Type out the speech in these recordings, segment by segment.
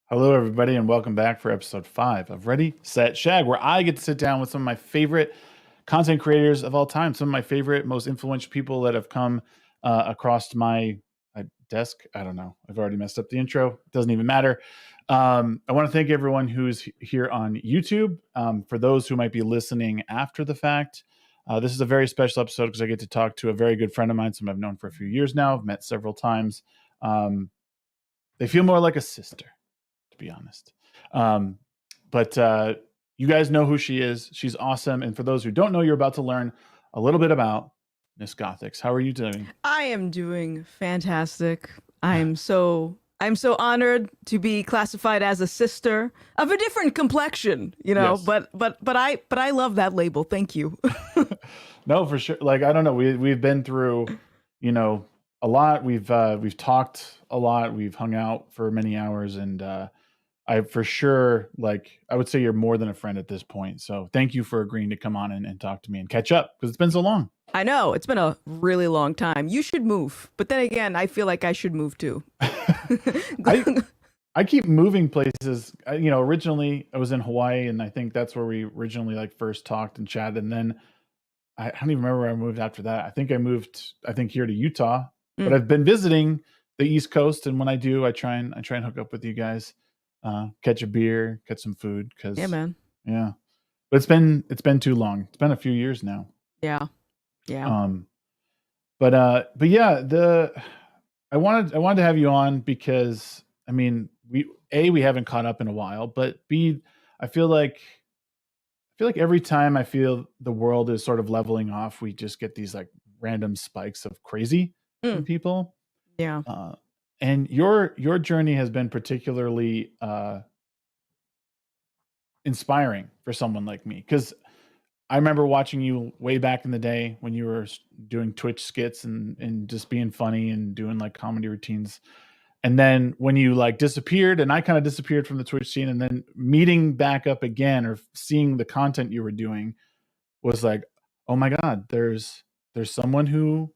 Hello, everybody, and welcome back for episode 5 of Ready, Set, Shag, where I get to sit down with some of my favorite content creators of all time, some of my favorite, most influential people that have come across my desk. I don't know. I've already messed up the intro. It doesn't even matter. I want to thank everyone who's here on YouTube. For those who might be listening after the fact, this is a very special episode because I get to talk to a very good friend of mine, someone I've known for a few years now. I've met several times. They feel more like a sister, to be honest. But you guys know who she is. She's awesome. And for those who don't know, you're about to learn a little bit about Miss Gothix. How are you doing? I am doing fantastic. I'm so honored to be classified as a sister of a different complexion, Yes. but I love that label. Thank you. No, for sure. Like, I don't know. We've been through, a lot. We've talked a lot. We've hung out for many hours, and I for sure, I would say you're more than a friend at this point. So thank you for agreeing to come on and talk to me and catch up because it's been so long. I know it's been a really long time. You should move, but then again, I feel like I should move too. I keep moving places. Originally I was in Hawaii, and I think that's where we originally first talked and chatted. And then I don't even remember where I moved after that. I think I moved, here to Utah, but I've been visiting the East Coast. And when I do, I try and hook up with you guys, catch a beer, get some food. Cause Yeah, man. yeah, but it's been too long. It's been a few years now. Yeah. But yeah, I wanted to have you on because we haven't caught up in a while, but B, I feel like every time I feel the world is sort of leveling off, we just get these random spikes of crazy from people. Yeah. And your journey has been particularly inspiring for someone like me, because I remember watching you way back in the day when you were doing Twitch skits and just being funny and doing comedy routines. And then when you disappeared, and I kind of disappeared from the Twitch scene, and then meeting back up again or seeing the content you were doing was like, oh my God, there's someone who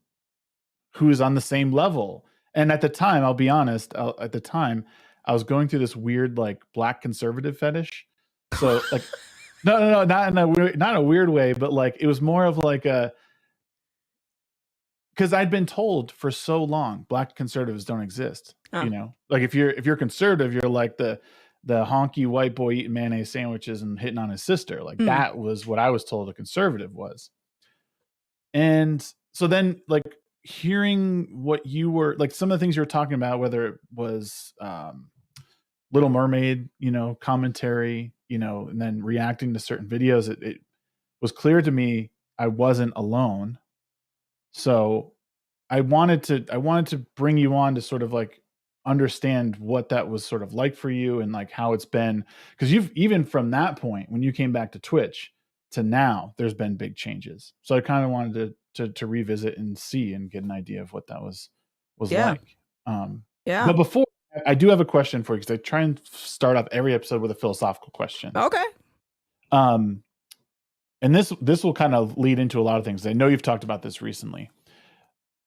is on the same level. And at the time, I'll be honest, at the time, I was going through this weird black conservative fetish. So no, not in a weird way, but it was more of because I'd been told for so long black conservatives don't exist. If you're conservative, you're like the honky white boy eating mayonnaise sandwiches and hitting on his sister. That was what I was told a conservative was. And so then hearing what you were some of the things you were talking about, whether it was Little Mermaid, commentary, and then reacting to certain videos, it was clear to me I wasn't alone. So I wanted to bring you on to sort of understand what that was sort of like for you, and how it's been, because you've, even from that point when you came back to Twitch to now, there's been big changes. So I kind of wanted to revisit and see and get an idea of what that was Yeah. like. Yeah. But before, I do have a question for you, because I try and start off every episode with a philosophical question. Okay. And this will kind of lead into a lot of things. I know you've talked about this recently.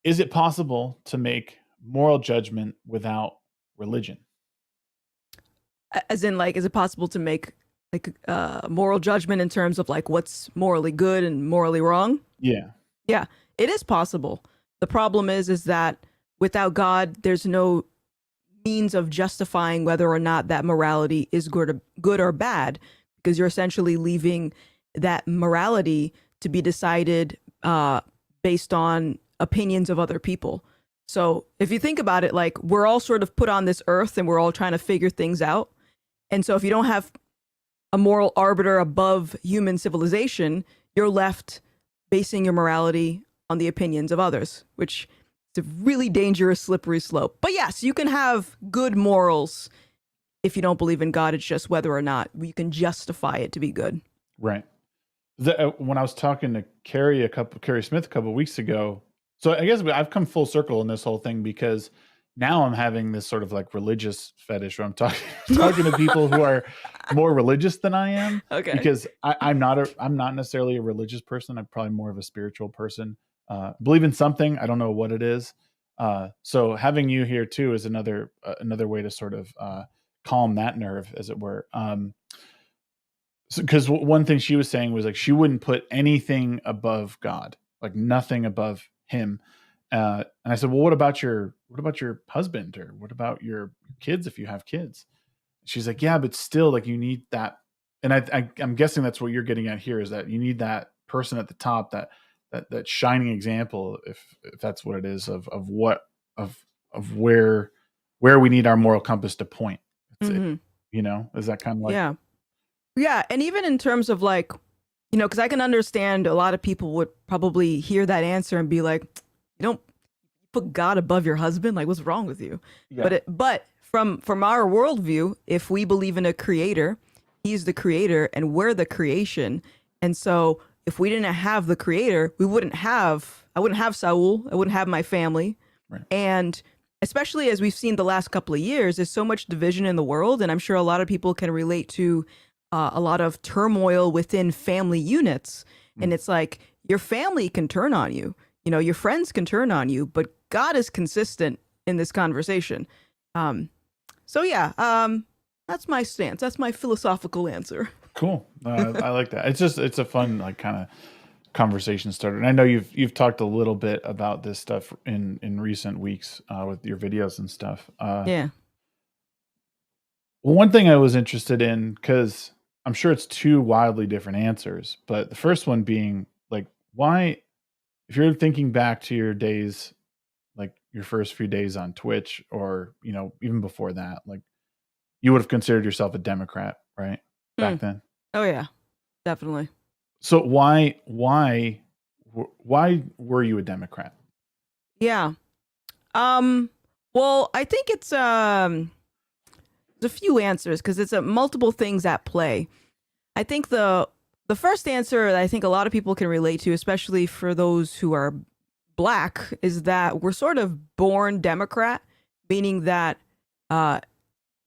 Is it possible to make moral judgment without religion? As in, is it possible to make moral judgment in terms of what's morally good and morally wrong? Yeah. Yeah, it is possible. The problem is that without God, there's no means of justifying whether or not that morality is good or bad, because you're essentially leaving that morality to be decided based on opinions of other people. So if you think about it, we're all sort of put on this earth and we're all trying to figure things out. And so if you don't have a moral arbiter above human civilization, you're left basing your morality on the opinions of others, which is a really dangerous, slippery slope. But yes, you can have good morals if you don't believe in God. It's just whether or not you can justify it to be good. Right. When I was talking to Carrie Smith a couple of weeks ago, so I guess I've come full circle in this whole thing, because now I'm having this sort of religious fetish where I'm talking to people who are more religious than I am. Okay. Because I'm not necessarily a religious person. I'm probably more of a spiritual person. Believe in something. I don't know what it is. So having you here too is another way to sort of calm that nerve, as it were. Because one thing she was saying was like she wouldn't put anything above God, like nothing above Him. And I said, well, what about your husband, or what about your kids if you have kids? She's like, yeah, but still, like you need that. And I'm guessing that's what you're getting at here, is that you need that person at the top, that shining example, if that's what it is, of where we need our moral compass to point. It, is that kind of like yeah, and even in terms of like, because I can understand a lot of people would probably hear that answer and be like, you don't put God above your husband, like what's wrong with you? Yeah. But from our worldview, if we believe in a creator, he's the creator and we're the creation. And so if we didn't have the creator, I wouldn't have Saul, I wouldn't have my family. Right. And especially as we've seen the last couple of years, there's so much division in the world. And I'm sure a lot of people can relate to a lot of turmoil within family units. And it's like your family can turn on you, your friends can turn on you, but God is consistent in this conversation. So yeah, that's my stance. That's my philosophical answer. Cool. I like that. It's a fun, like, kind of conversation starter. And I know you've talked a little bit about this stuff in recent weeks with your videos and stuff. Yeah. Well, one thing I was interested in, because I'm sure it's two wildly different answers, but the first one being like, why, if you're thinking back to your days, like your first few days on Twitch, or, even before that, like you would have considered yourself a Democrat, right? Back then. Oh yeah, definitely. So why were you a Democrat? Yeah. Well, I think it's there's a few answers, because it's multiple things at play. I think the first answer that I think a lot of people can relate to, especially for those who are Black, is that we're sort of born Democrat, meaning that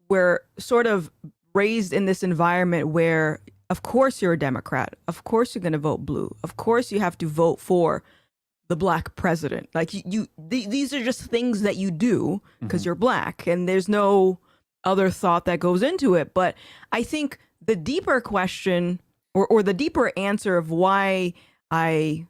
we're sort of raised in this environment where, of course, you're a Democrat. Of course, you're going to vote blue. Of course, you have to vote for the Black president. Like these are just things that you do because you're Black, and there's no other thought that goes into it. But I think the deeper question, or the deeper answer of why I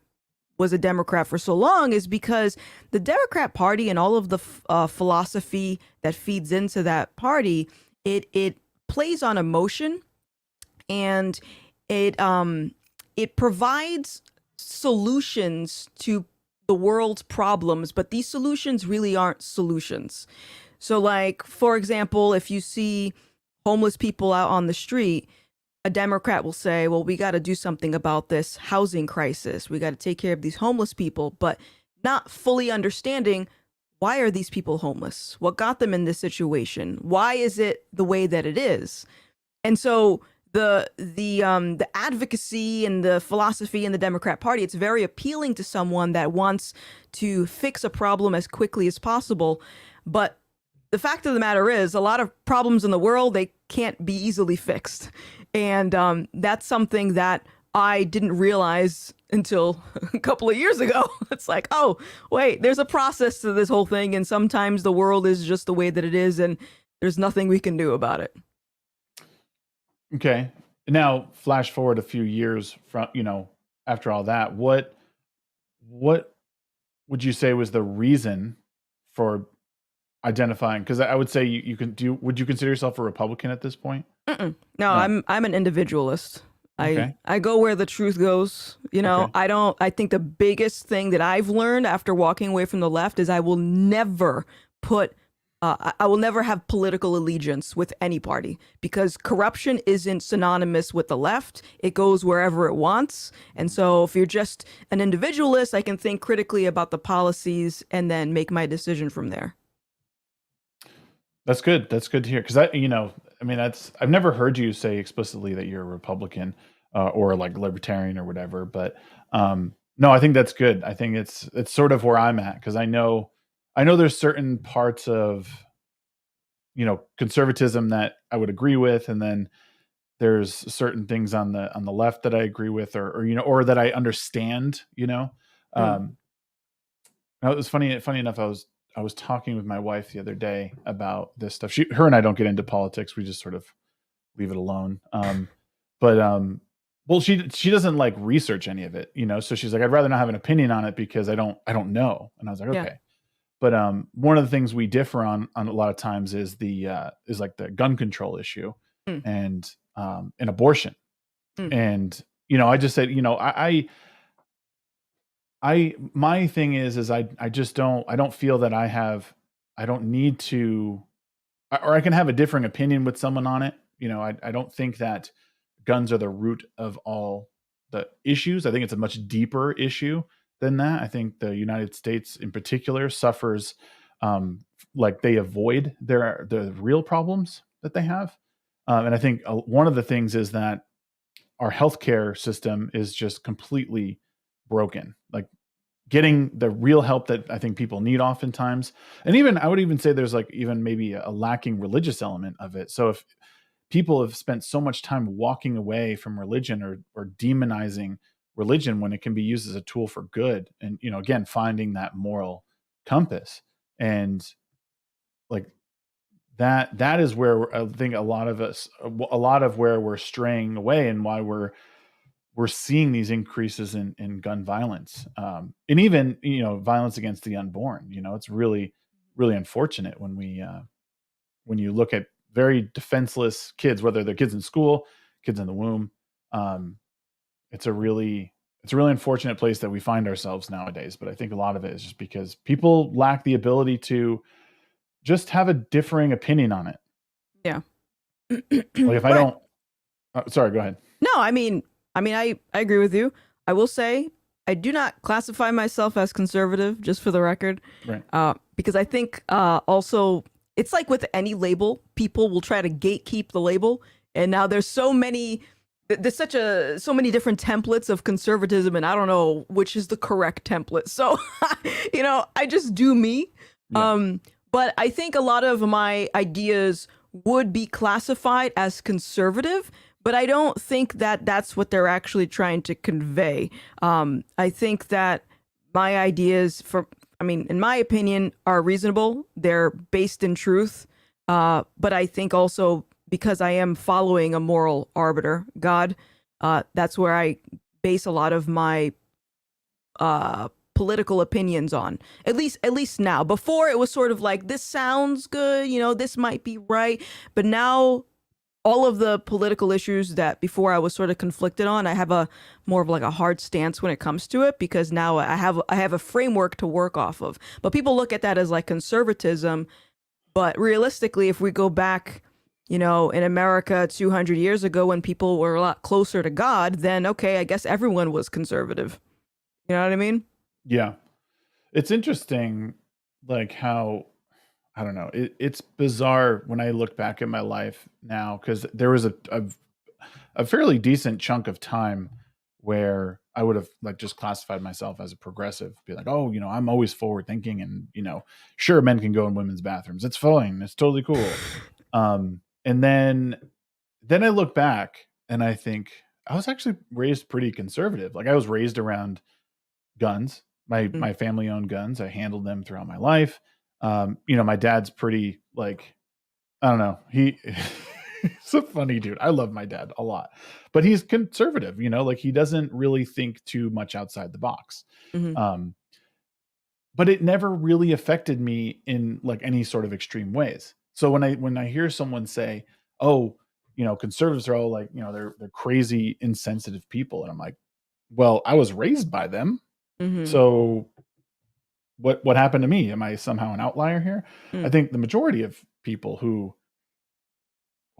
was a Democrat for so long, is because the Democrat Party and all of the philosophy that feeds into that party, it plays on emotion, and it provides solutions to the world's problems, but these solutions really aren't solutions. So, like, for example, if you see homeless people out on the street, a Democrat will say, well, we got to do something about this housing crisis. We got to take care of these homeless people, but not fully understanding, why are these people homeless? What got them in this situation? Why is it the way that it is? And so the advocacy and the philosophy in the Democrat Party, it's very appealing to someone that wants to fix a problem as quickly as possible. But the fact of the matter is, a lot of problems in the world, they can't be easily fixed. And that's something that I didn't realize until a couple of years ago. It's like, oh, wait, there's a process to this whole thing. And sometimes the world is just the way that it is, and there's nothing we can do about it. Okay. Now, flash forward a few years from, after all that, what would you say was the reason for identifying? Because I would say you can do. Would you consider yourself a Republican at this point? No, I'm an individualist. Okay. I go where the truth goes. Okay. I think the biggest thing that I've learned after walking away from the left is I will never have political allegiance with any party, because corruption isn't synonymous with the left. It goes wherever it wants. And so if you're just an individualist, I can think critically about the policies and then make my decision from there. That's good. That's good to hear. Because I've never heard you say explicitly that you're a Republican or like libertarian or whatever. But no, I think that's good. I think it's sort of where I'm at, because I know there's certain parts of conservatism that I would agree with, and then there's certain things on the left that I agree with, or that I understand. It was funny enough. I was talking with my wife the other day about this stuff. Her and I don't get into politics. We just sort of leave it alone. Well, she doesn't like research any of it, you know. So she's like, I'd rather not have an opinion on it because I don't know. And I was like, okay. But one of the things we differ on a lot of times is is like the gun control issue and abortion. And you know, I just said, you know, my thing is I don't feel that I don't need to, or I can have a differing opinion with someone on it. You know, I don't think that guns are the root of all the issues. I think it's a much deeper issue than that. I think the United States in particular suffers like they avoid the real problems that they have. And I think one of the things is that our healthcare system is just completely broken. Like getting the real help that I think people need oftentimes. And even, I would even say there's like even maybe a lacking religious element of it. So if people have spent so much time walking away from religion or demonizing religion when it can be used as a tool for good, and, you know, again, finding that moral compass, and like that is where I think a lot of where we're straying away, and why we're seeing these increases in gun violence, and even, you know, violence against the unborn. You know, it's really, really unfortunate when you look at very defenseless kids, whether they're kids in school, kids in the womb. It's a really unfortunate place that we find ourselves nowadays. But I think a lot of it is just because people lack the ability to just have a differing opinion on it. Yeah. Like if I don't, sorry, go ahead. No, I mean, I agree with you. I will say I do not classify myself as conservative, just for the record. Right. Because I think also it's like with any label, people will try to gatekeep the label. And now there's so many different templates of conservatism, and I don't know which is the correct template. So, you know, I just do me. Yeah. But I think a lot of my ideas would be classified as conservative, but I don't think that that's what they're actually trying to convey. I think that my ideas, in my opinion, are reasonable. They're based in truth. But I think also because I am following a moral arbiter, God, that's where I base a lot of my political opinions on. At least now. Before it was sort of like, this sounds good, you know, this might be right. But now all of the political issues that before I was sort of conflicted on, I have a more of like a hard stance when it comes to it, because now I have a framework to work off of. But people look at that as like conservatism. But realistically, if we go back, you know, in America 200 years ago, when people were a lot closer to God, then okay, I guess everyone was conservative. You know what I mean? Yeah. It's interesting, like how, I don't know, it's bizarre when I look back at my life now, because there was a fairly decent chunk of time where I would have like just classified myself as a progressive, be like, oh, you know, I'm always forward thinking, and, you know, sure, men can go in women's bathrooms. It's fine. It's totally cool. And then I look back and I think I was actually raised pretty conservative. Like I was raised around guns. My family owned guns. I handled them throughout my life. You know, my dad's pretty like, I don't know. He's a funny dude. I love my dad a lot, but he's conservative, you know, like he doesn't really think too much outside the box. Mm-hmm. But it never really affected me in like any sort of extreme ways. So when I hear someone say, oh, you know, conservatives are all like, you know, they're crazy, insensitive people. And I'm like, well, I was raised by them. Mm-hmm. So what happened to me? Am I somehow an outlier here? I think the majority of people who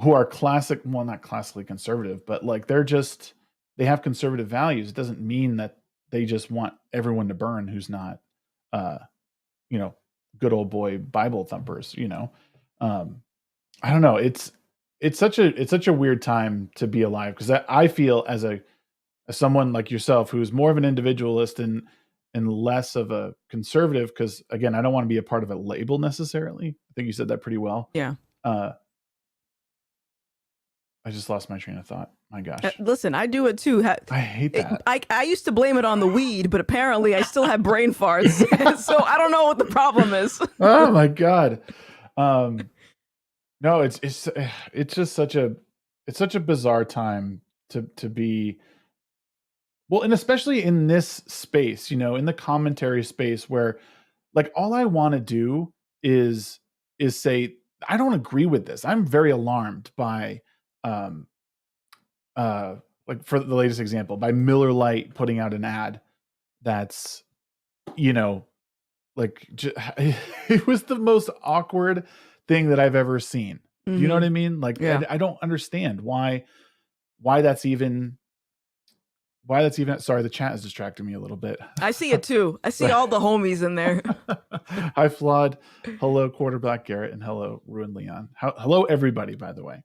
are not classically conservative, but like they have conservative values. It doesn't mean that they just want everyone to burn who's not, you know, good old boy Bible thumpers, you know. I don't know. It's such a weird time to be alive, because I feel as someone like yourself who's more of an individualist and less of a conservative, because again, I don't want to be a part of a label necessarily. I think you said that pretty well. Yeah. I just lost my train of thought. My gosh. Listen, I do it too. I hate that. I used to blame it on the weed, but apparently I still have brain farts. So I don't know what the problem is. Oh my God. No, it's just such a bizarre time to be, well, and especially in this space, in the commentary space where like all I want to do is say I don't agree with this. I'm very alarmed by like for the latest example, by Miller Lite putting out an ad that's, like it was the most awkward thing that I've ever seen. Do you know what I mean? Like, Yeah. I don't understand why that's even, sorry, the chat is distracting me a little bit. I see it too. I see all the homies in there. Hi, Flawed. Hello, Quarterback Garrett, and hello, Ruin Leon. Hello, everybody, by the way.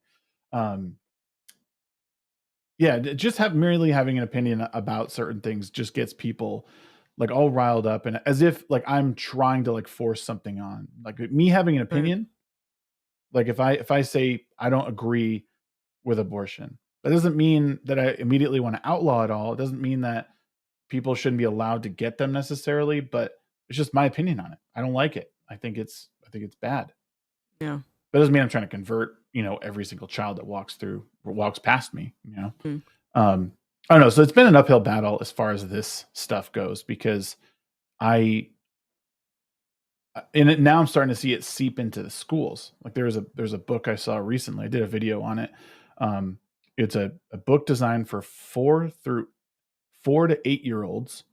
Yeah, just merely having an opinion about certain things just gets people like all riled up, and as if like I'm trying to like force something on. Like me having an opinion, like if I say I don't agree with abortion, that doesn't mean that I immediately want to outlaw it all. It doesn't mean that people shouldn't be allowed to get them necessarily, but it's just my opinion on it. I don't like it. I think it's bad. Yeah. That doesn't mean I'm trying to convert, every single child that walks past me, I don't know. So it's been an uphill battle as far as this stuff goes, because now I'm starting to see it seep into the schools. Like there's a book I saw recently. I did a video on it. It's a book designed for 4 to 8 year olds,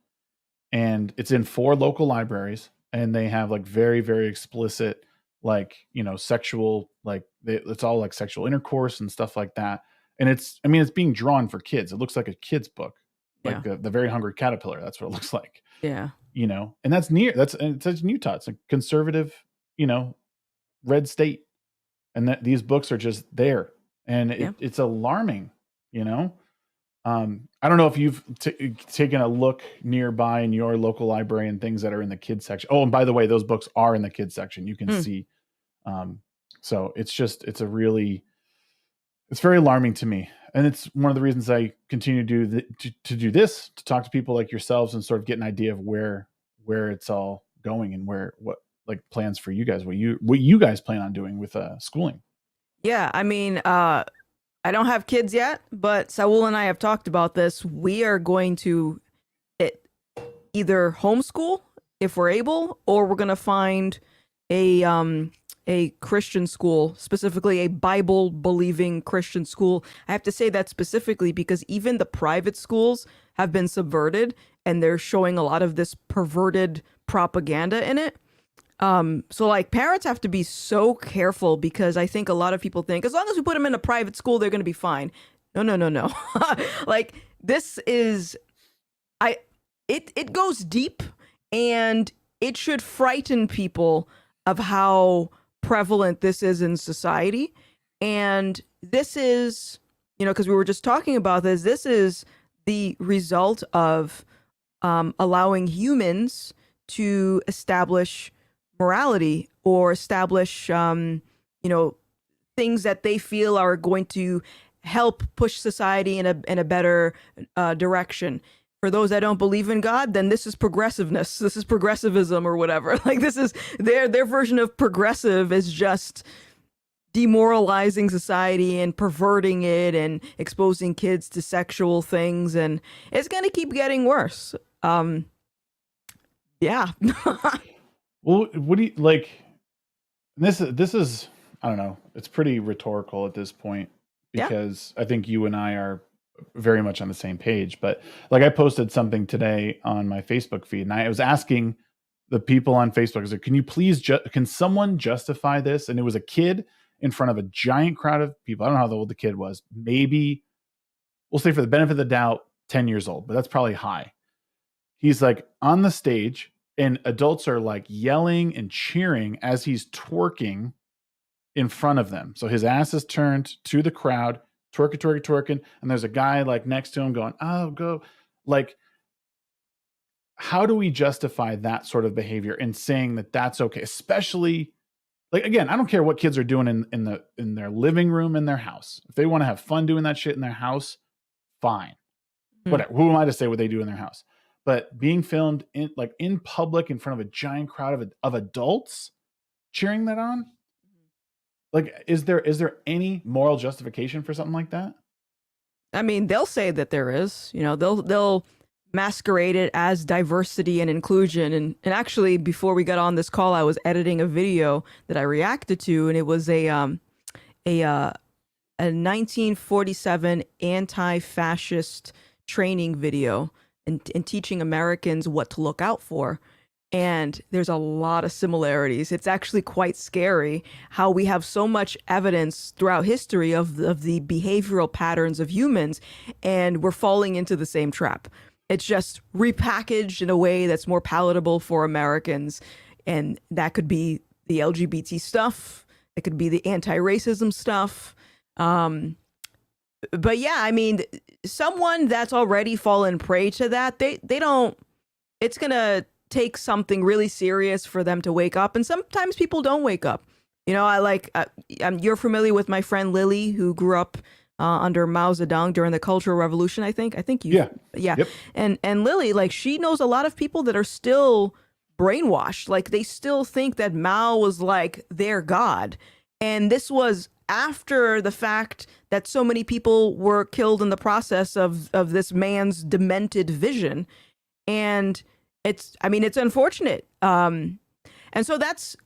and it's in 4 local libraries, and they have like very, very explicit, like, sexual, like it's all like sexual intercourse and stuff like that. And it's being drawn for kids. It looks like a kid's book, like the Very Hungry Caterpillar. That's what it looks like. Yeah. And it's in Utah. It's a conservative, red state. And that these books are just there. And it's alarming, I don't know if you've taken a look nearby in your local library and things that are in the kids section. Oh, and by the way, those books are in the kids section. You can see. So it's very alarming to me. And it's one of the reasons I continue to do this, to talk to people like yourselves and sort of get an idea of where it's all going and what like plans for you guys, what you guys plan on doing with schooling. Yeah. I mean, I don't have kids yet, but Saul and I have talked about this. We are going to either homeschool if we're able, or we're going to find a Christian school, specifically a Bible believing Christian school. I have to say that specifically because even the private schools have been subverted, and they're showing a lot of this perverted propaganda in it. So like parents have to be so careful, because I think a lot of people think as long as we put them in a private school, they're going to be fine. No. Like this is, it goes deep, and it should frighten people of how prevalent this is in society. And this is, because we were just talking about this is the result of allowing humans to establish morality, or establish things that they feel are going to help push society in a better direction. For those that don't believe in God, then this is progressiveness. This is progressivism or whatever. Like this is their version of progressive, is just demoralizing society and perverting it and exposing kids to sexual things, and it's going to keep getting worse. Yeah. Well, what do you like? This is, I don't know. It's pretty rhetorical at this point, because I think you and I are very much on the same page. But like I posted something today on my Facebook feed, and I was asking the people on Facebook, I was like, can you please, can someone justify this? And it was a kid in front of a giant crowd of people. I don't know how old the kid was. Maybe, we'll say for the benefit of the doubt, 10 years old, but that's probably high. He's like on the stage, and adults are like yelling and cheering as he's twerking in front of them. So his ass is turned to the crowd, twerking. And there's a guy like next to him going, oh, go. Like, how do we justify that sort of behavior and saying that that's okay? Especially like, again, I don't care what kids are doing in their living room in their house. If they want to have fun doing that shit in their house, fine. Whatever. Who am I to say what they do in their house? But being filmed in public in front of a giant crowd of adults cheering that on, like, is there any moral justification for something like that? I mean, they'll say that there is. You know, they'll masquerade it as diversity and inclusion. And actually, before we got on this call, I was editing a video that I reacted to, and it was a 1947 anti-fascist training video and teaching Americans what to look out for. And there's a lot of similarities. It's actually quite scary how we have so much evidence throughout history of the behavioral patterns of humans, and we're falling into the same trap. It's just repackaged in a way that's more palatable for Americans. And that could be the LGBT stuff. It could be the anti-racism stuff. But yeah, I mean, someone that's already fallen prey to that, they don't, it's going to take something really serious for them to wake up. And sometimes people don't wake up. You know, you're familiar with my friend Lily, who grew up under Mao Zedong during the Cultural Revolution, I think you. Yeah. Yep. And Lily, like, she knows a lot of people that are still brainwashed. Like, they still think that Mao was like their god. And this was after the fact that so many people were killed in the process of this man's demented vision. And it's unfortunate. And so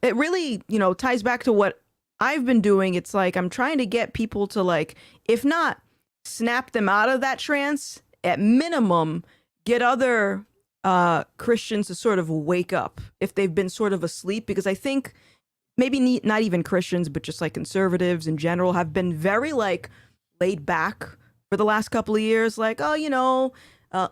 it really, you know, ties back to what I've been doing. It's like, I'm trying to get people to, like, if not snap them out of that trance, at minimum, get other Christians to sort of wake up if they've been sort of asleep. Because I think maybe not even Christians, but just like conservatives in general have been very, like, laid back for the last couple of years. Like, oh, you know,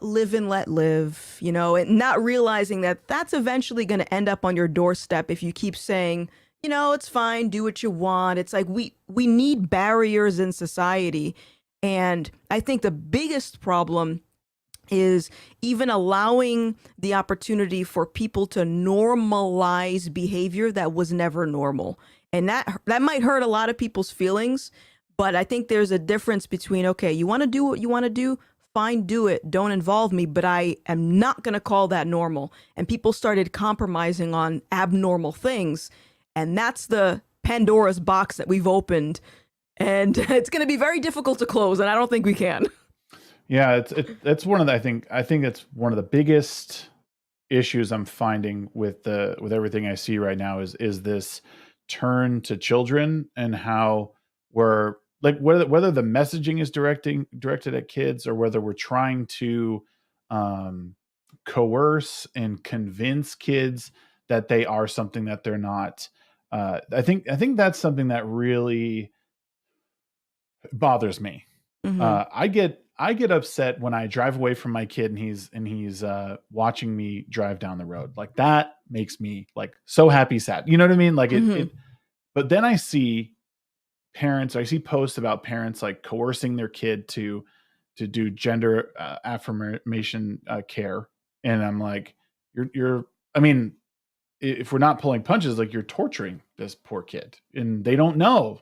live and let live, you know, and not realizing that that's eventually going to end up on your doorstep if you keep saying, you know, it's fine, do what you want. It's like we need barriers in society. And I think the biggest problem is even allowing the opportunity for people to normalize behavior that was never normal. And that might hurt a lot of people's feelings, but I think there's a difference between, okay, you want to do what you want to do, fine, do it, don't involve me, but I am not going to call that normal. And people started compromising on abnormal things. And that's the Pandoras box that we've opened. And it's going to be very difficult to close. And I don't think we can. Yeah, it's one of the, I think it's one of the biggest issues I'm finding with everything I see right now is this turn to children, and how we're, like, whether the messaging is directed at kids, or whether we're trying to coerce and convince kids that they are something that they're not. I think that's something that really bothers me. Mm-hmm. I get upset when I drive away from my kid and he's watching me drive down the road. Like, that makes me, like, so happy, sad. You know what I mean? Like, mm-hmm. But then I see posts about parents, like, coercing their kid to do gender affirmation care. And I'm like, I mean, if we're not pulling punches, like, you're torturing this poor kid, and they don't know,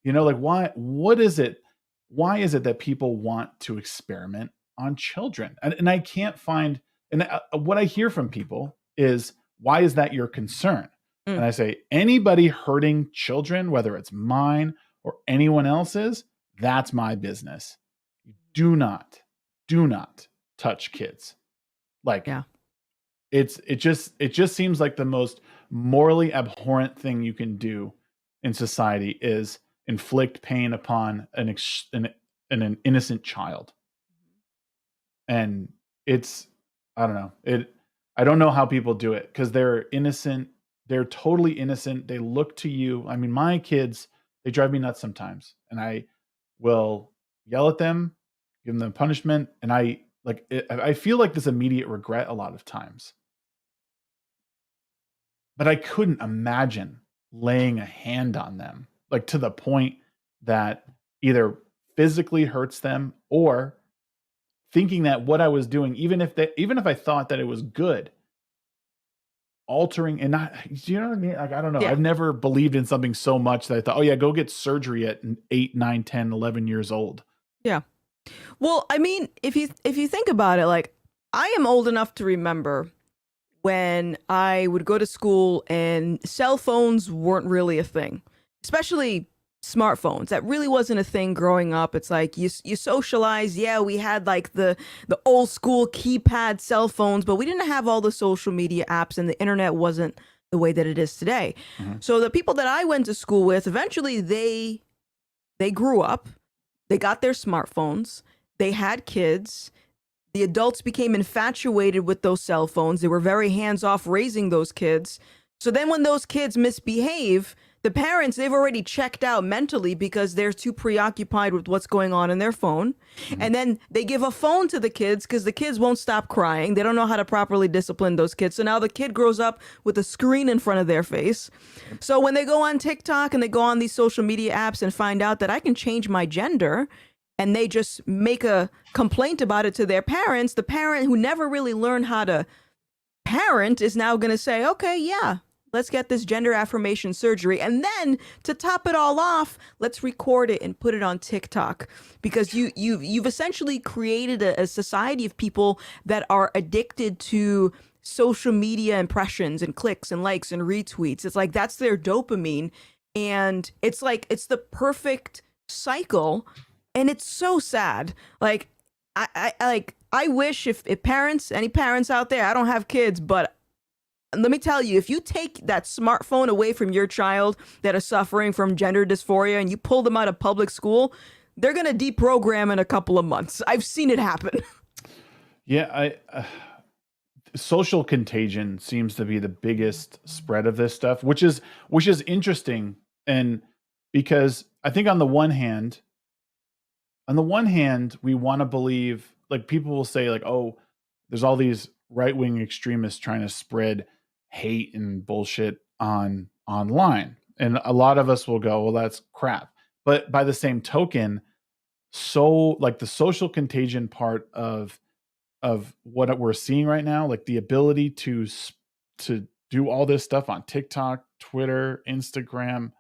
you know, like, what is it? Why is it that people want to experiment on children? And I can't find, and what I hear from people is, why is that your concern? And I say, anybody hurting children, whether it's mine or anyone else's, that's my business. Do not touch kids. Like, yeah. It just seems like the most morally abhorrent thing you can do in society is inflict pain upon an innocent child. And it's, I don't know. I don't know how people do it, because they're innocent. They're totally innocent. They look to you. I mean, my kids, they drive me nuts sometimes, and I will yell at them, give them punishment. And I feel like this immediate regret a lot of times, but I couldn't imagine laying a hand on them, like, to the point that either physically hurts them, or thinking that what I was doing, even if I thought that it was good, altering and not, you know what I mean? Like, I don't know. Yeah. I've never believed in something so much that I thought, oh yeah, go get surgery at 8, 9, 10, 11 years old. Yeah. Well, I mean, if you think about it, like, I am old enough to remember when I would go to school and cell phones weren't really a thing, especially smartphones. That really wasn't a thing growing up. It's like you socialize. Yeah, we had like the old school keypad cell phones, but we didn't have all the social media apps, and the internet wasn't the way that it is today. So the people that I went to school with, eventually they grew up, they got their smartphones, they had kids. The adults became infatuated with those cell phones. They were very hands off raising those kids. So then when those kids misbehave, the parents, they've already checked out mentally because they're too preoccupied with what's going on in their phone. And then they give a phone to the kids because the kids won't stop crying. They don't know how to properly discipline those kids. So now the kid grows up with a screen in front of their face. So when they go on TikTok and they go on these social media apps and find out that I can change my gender, and they just make a complaint about it to their parents, the parent who never really learned how to parent is now going to say, okay, yeah, let's get this gender affirmation surgery. And then to top it all off, let's record it and put it on TikTok, because you've essentially created a society of people that are addicted to social media impressions and clicks and likes and retweets. It's like that's their dopamine. And it's like it's the perfect cycle. And it's so sad. Like, I wish if parents, any parents out there, I don't have kids, but let me tell you, if you take that smartphone away from your child that is suffering from gender dysphoria and you pull them out of public school, they're going to deprogram in a couple of months. I've seen it happen. Yeah, social contagion seems to be the biggest spread of this stuff, which is interesting. And because I think on the one hand, we want to believe, like, people will say like, oh, there's all these right-wing extremists trying to spread hate and bullshit online. And a lot of us will go, well, that's crap. But by the same token, so like the social contagion part of what we're seeing right now, like the ability to do all this stuff on TikTok, Twitter, Instagram,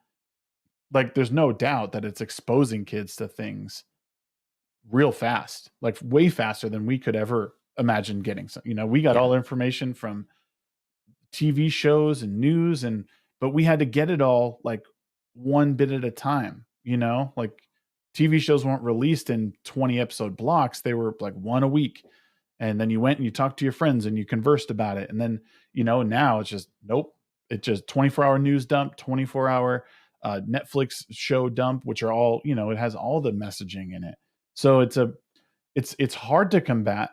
like there's no doubt that it's exposing kids to things real fast, like way faster than we could ever imagine getting some. We got all information from TV shows and news, but we had to get it all like one bit at a time. Like TV shows weren't released in 20 episode blocks. They were like one a week. And then you went and you talked to your friends and you conversed about it. And then, now it's just, nope. It's just 24-hour news dump, 24-hour Netflix show dump, which are all, it has all the messaging in it. So it's hard to combat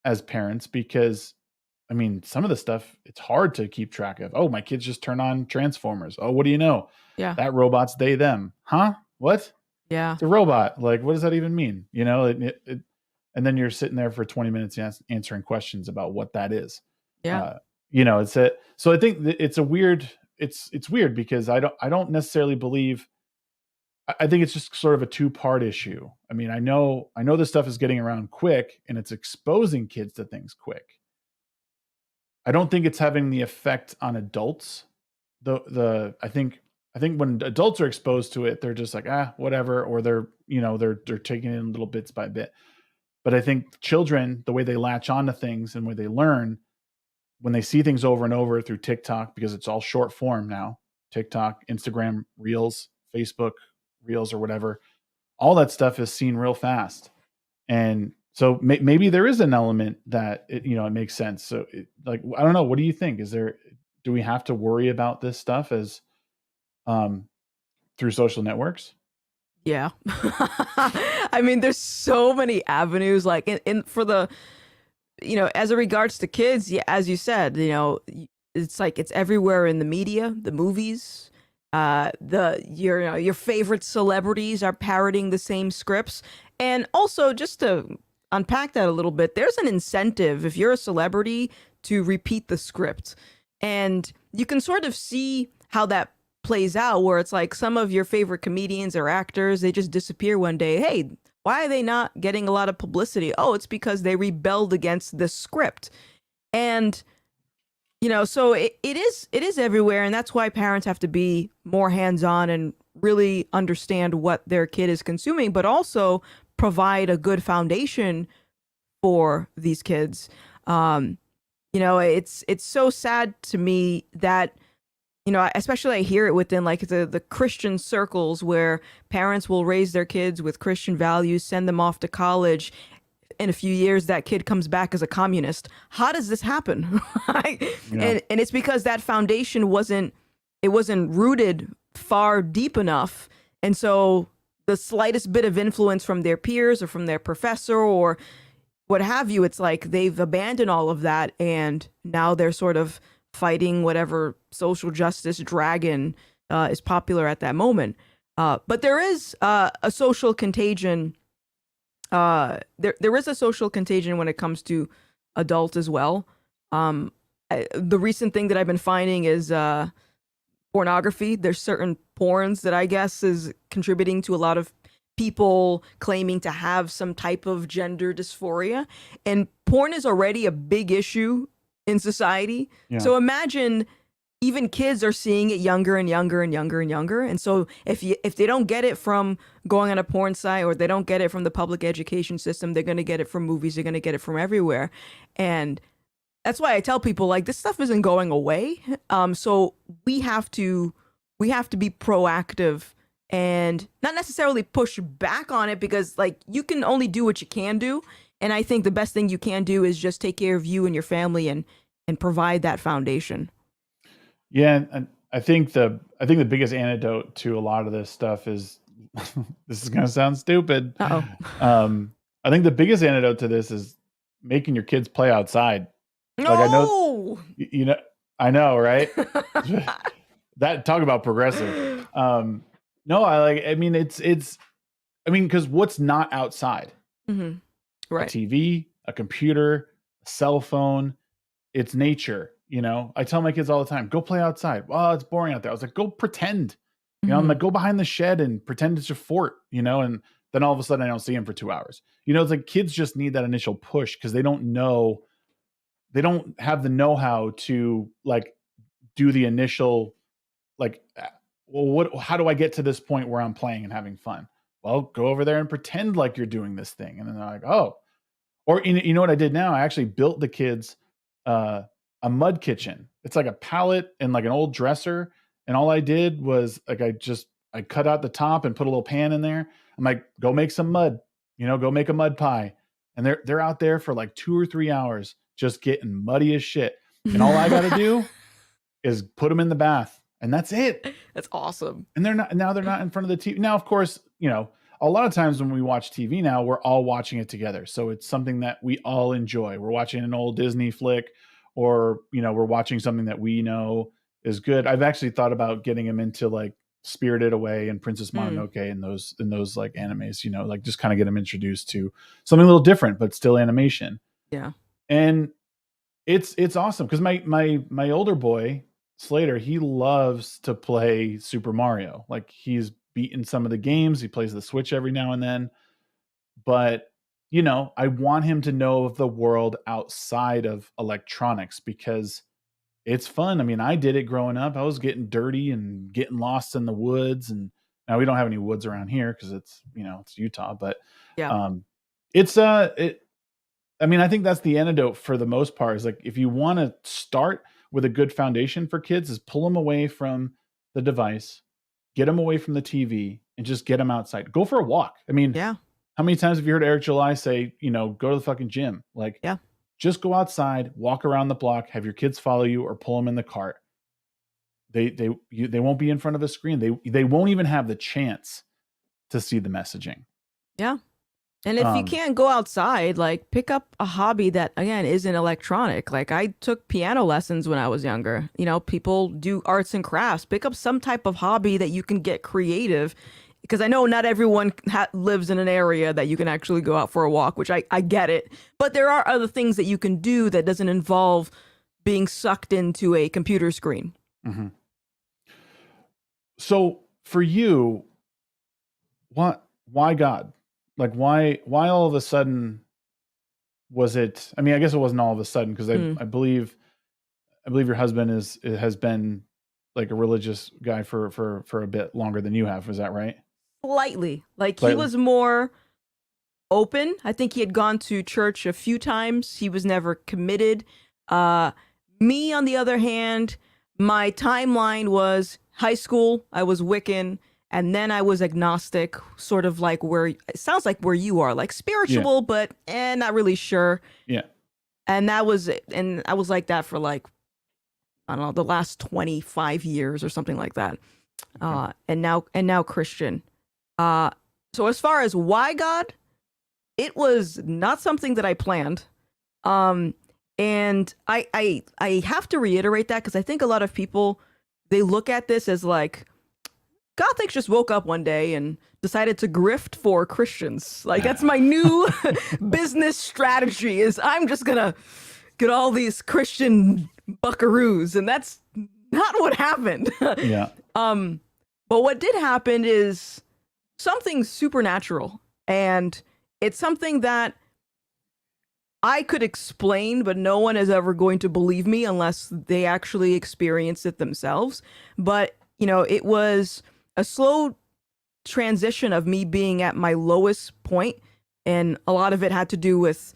as parents because, I mean, some of the stuff, it's hard to keep track of. Oh, my kids just turn on Transformers. Oh, what do you know? Yeah. That robot's they, them. Huh? What? Yeah. It's a robot. Like, what does that even mean? And then you're sitting there for 20 minutes answering questions about what that is. Yeah. So I think it's weird because I don't necessarily believe. I think it's just sort of a two-part issue. I mean, I know this stuff is getting around quick and it's exposing kids to things quick. I don't think it's having the effect on adults. I think when adults are exposed to it, they're just like, whatever, or they're taking it in little bits by bit. But I think children, the way they latch onto things and where they learn, when they see things over and over through TikTok, because it's all short form now, TikTok, Instagram, Reels, Facebook, Reels, or whatever, all that stuff is seen real fast. And so maybe there is an element that it makes sense. So I don't know. What do you think? Do we have to worry about this stuff as through social networks? Yeah. I mean, there's so many avenues, like in for the, as it regards to kids, yeah, as you said, it's like it's everywhere in the media, the movies, your favorite celebrities are parroting the same scripts. And also, just to unpack that a little bit, there's an incentive if you're a celebrity to repeat the script. And you can sort of see how that plays out, where it's like some of your favorite comedians or actors, they just disappear one day. Hey, why are they not getting a lot of publicity? Oh, it's because they rebelled against the script. And So it is everywhere, and that's why parents have to be more hands-on and really understand what their kid is consuming, but also provide a good foundation for these kids. Um, it's so sad to me that especially I hear it within like the Christian circles where parents will raise their kids with Christian values, send them off to college. In a few years, that kid comes back as a communist. How does this happen? Yeah. And it's because that foundation wasn't rooted far deep enough, and so the slightest bit of influence from their peers or from their professor or what have you, it's like they've abandoned all of that, and now they're sort of fighting whatever social justice dragon is popular at that moment. But there is a social contagion. There is a social contagion when it comes to adult as well. The recent thing that I've been finding is pornography. There's certain porns that I guess is contributing to a lot of people claiming to have some type of gender dysphoria. And porn is already a big issue in society. Yeah. So imagine even kids are seeing it younger and younger and younger and younger. And so if they don't get it from going on a porn site or they don't get it from the public education system, they're going to get it from movies. They're going to get it from everywhere. And that's why I tell people like this stuff isn't going away. So we have to be proactive and not necessarily push back on it, because like you can only do what you can do. And I think the best thing you can do is just take care of you and your family and provide that foundation. Yeah, and I think the biggest antidote to a lot of this stuff is this is gonna sound stupid. I think the biggest antidote to this is making your kids play outside. No. Like I know, right? That talk about progressive. No, because what's not outside? Mm-hmm. Right. A TV, a computer, a cell phone, it's nature. I tell my kids all the time, go play outside. Well, it's boring out there. I was like, go pretend. I'm like, go behind the shed and pretend it's your fort, and then all of a sudden I don't see them for 2 hours. It's like kids just need that initial push because they don't have the know-how to like do the initial, like, well, how do I get to this point where I'm playing and having fun? Well, go over there and pretend like you're doing this thing. And then they're like, oh, or you know what I did now? I actually built the kids a mud kitchen. It's like a pallet and like an old dresser. And all I did was like, I cut out the top and put a little pan in there. I'm like, go make some mud, go make a mud pie. And they're out there for like 2 or 3 hours, just getting muddy as shit. And all I got to do is put them in the bath. And that's it. That's awesome. And they're not in front of the TV. Now, of course, a lot of times when we watch TV now, we're all watching it together. So it's something that we all enjoy. We're watching an old Disney flick, or, we're watching something that we know is good. I've actually thought about getting him into like Spirited Away and Princess Mononoke and those like animes, like just kind of get him introduced to something a little different, but still animation. Yeah. And it's awesome because my older boy, Slater, he loves to play Super Mario. Like he's beaten some of the games. He plays the Switch every now and then. But, I want him to know of the world outside of electronics because it's fun. I mean, I did it growing up. I was getting dirty and getting lost in the woods. And now we don't have any woods around here because it's, it's Utah. But yeah, I think that's the antidote for the most part is like, if you want to start with a good foundation for kids is pull them away from the device, get them away from the TV and just get them outside. Go for a walk. I mean, yeah. How many times have you heard Eric July say, go to the fucking gym? Like, yeah, just go outside, walk around the block, have your kids follow you or pull them in the cart. They won't be in front of a screen. They won't even have the chance to see the messaging. Yeah. And if you can't go outside, like pick up a hobby that again isn't electronic. Like I took piano lessons when I was younger. People do arts and crafts. Pick up some type of hobby that you can get creative, because I know not everyone lives in an area that you can actually go out for a walk, which I get it. But there are other things that you can do that doesn't involve being sucked into a computer screen. Mm-hmm. So for you, why God? Like why all of a sudden was it? I mean, I guess it wasn't all of a sudden because I believe, I believe your husband has been like a religious guy for a bit longer than you have. Is that right? Slightly. Like he was more open. I think he had gone to church a few times. He was never committed. Me, on the other hand, my timeline was high school. I was Wiccan, and then I was agnostic, sort of like where it sounds like where you are, like spiritual, but not really sure. Yeah. And that was it. And I was like that for like, I don't know, the last 25 years or something like that. Okay. And now Christian. So as far as why God, it was not something that I planned. And I have to reiterate that because I think a lot of people, they look at this as like, Gothix just woke up one day and decided to grift for Christians. Like that's my new business strategy is I'm just gonna get all these Christian buckaroos, and that's not what happened. Yeah. But what did happen is something supernatural, and it's something that I could explain, but no one is ever going to believe me unless they actually experience it themselves. But, you know, it was a slow transition of me being at my lowest point, and a lot of it had to do with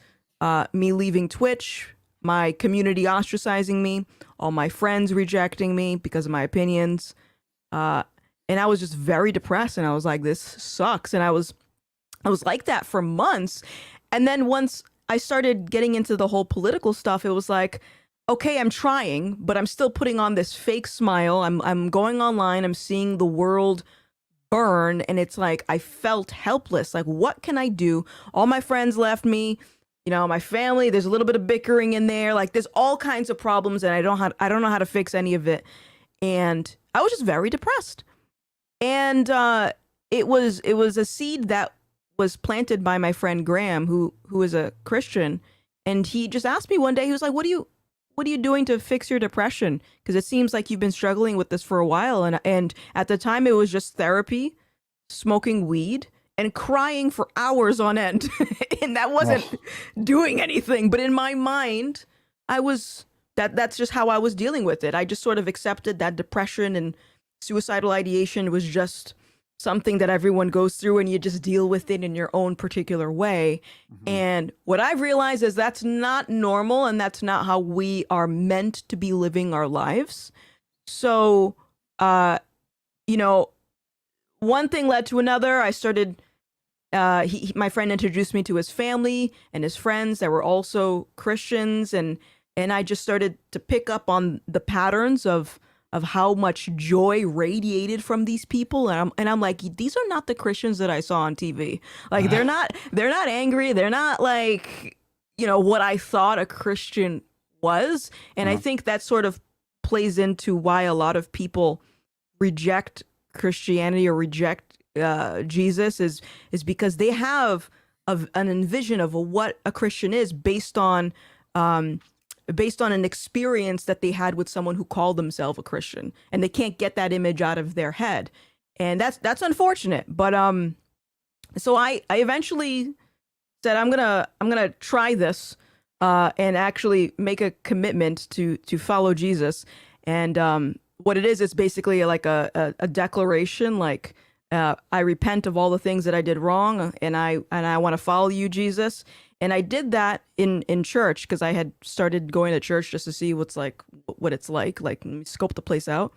me leaving Twitch, my community ostracizing me, all my friends rejecting me because of my opinions. And I was just very depressed, and I was like, this sucks. And I was like that for months. And then once I started getting into the whole political stuff, it was like, okay, I'm trying, but I'm still putting on this fake smile. I'm going online, I'm seeing the world burn, and it's like I felt helpless. Like, what can I do? All my friends left me, you know, my family, there's a little bit of bickering in there. Like there's all kinds of problems, and I don't know how to fix any of it. And I was just very depressed. And it was a seed that was planted by my friend Graham, who is a Christian, and he just asked me one day, he was like, what are you doing to fix your depression? Because it seems like you've been struggling with this for a while. And at the time it was just therapy, smoking weed, and crying for hours on end. And that wasn't doing anything. But in my mind, that's just how I was dealing with it. I just sort of accepted that depression and suicidal ideation was just something that everyone goes through, and you just deal with it in your own particular way. Mm-hmm. And what I've realized is that's not normal, and that's not how we are meant to be living our lives. So, you know, one thing led to another. I started, my friend introduced me to his family and his friends that were also Christians. And I just started to pick up on the patterns of how much joy radiated from these people, and I'm like, these are not the Christians that I saw on TV. Like they're not angry. They're not like, you know, what I thought a Christian was. And I think that sort of plays into why a lot of people reject Christianity or reject Jesus is because they have an envision of what a Christian is based on an experience that they had with someone who called themselves a Christian, and they can't get that image out of their head. And that's unfortunate. But so I eventually said, I'm gonna try this and actually make a commitment to follow Jesus. And what it is basically like a declaration, like I repent of all the things that I did wrong, and I want to follow you, Jesus. And I did that in church because I had started going to church just to see what it's like scope the place out.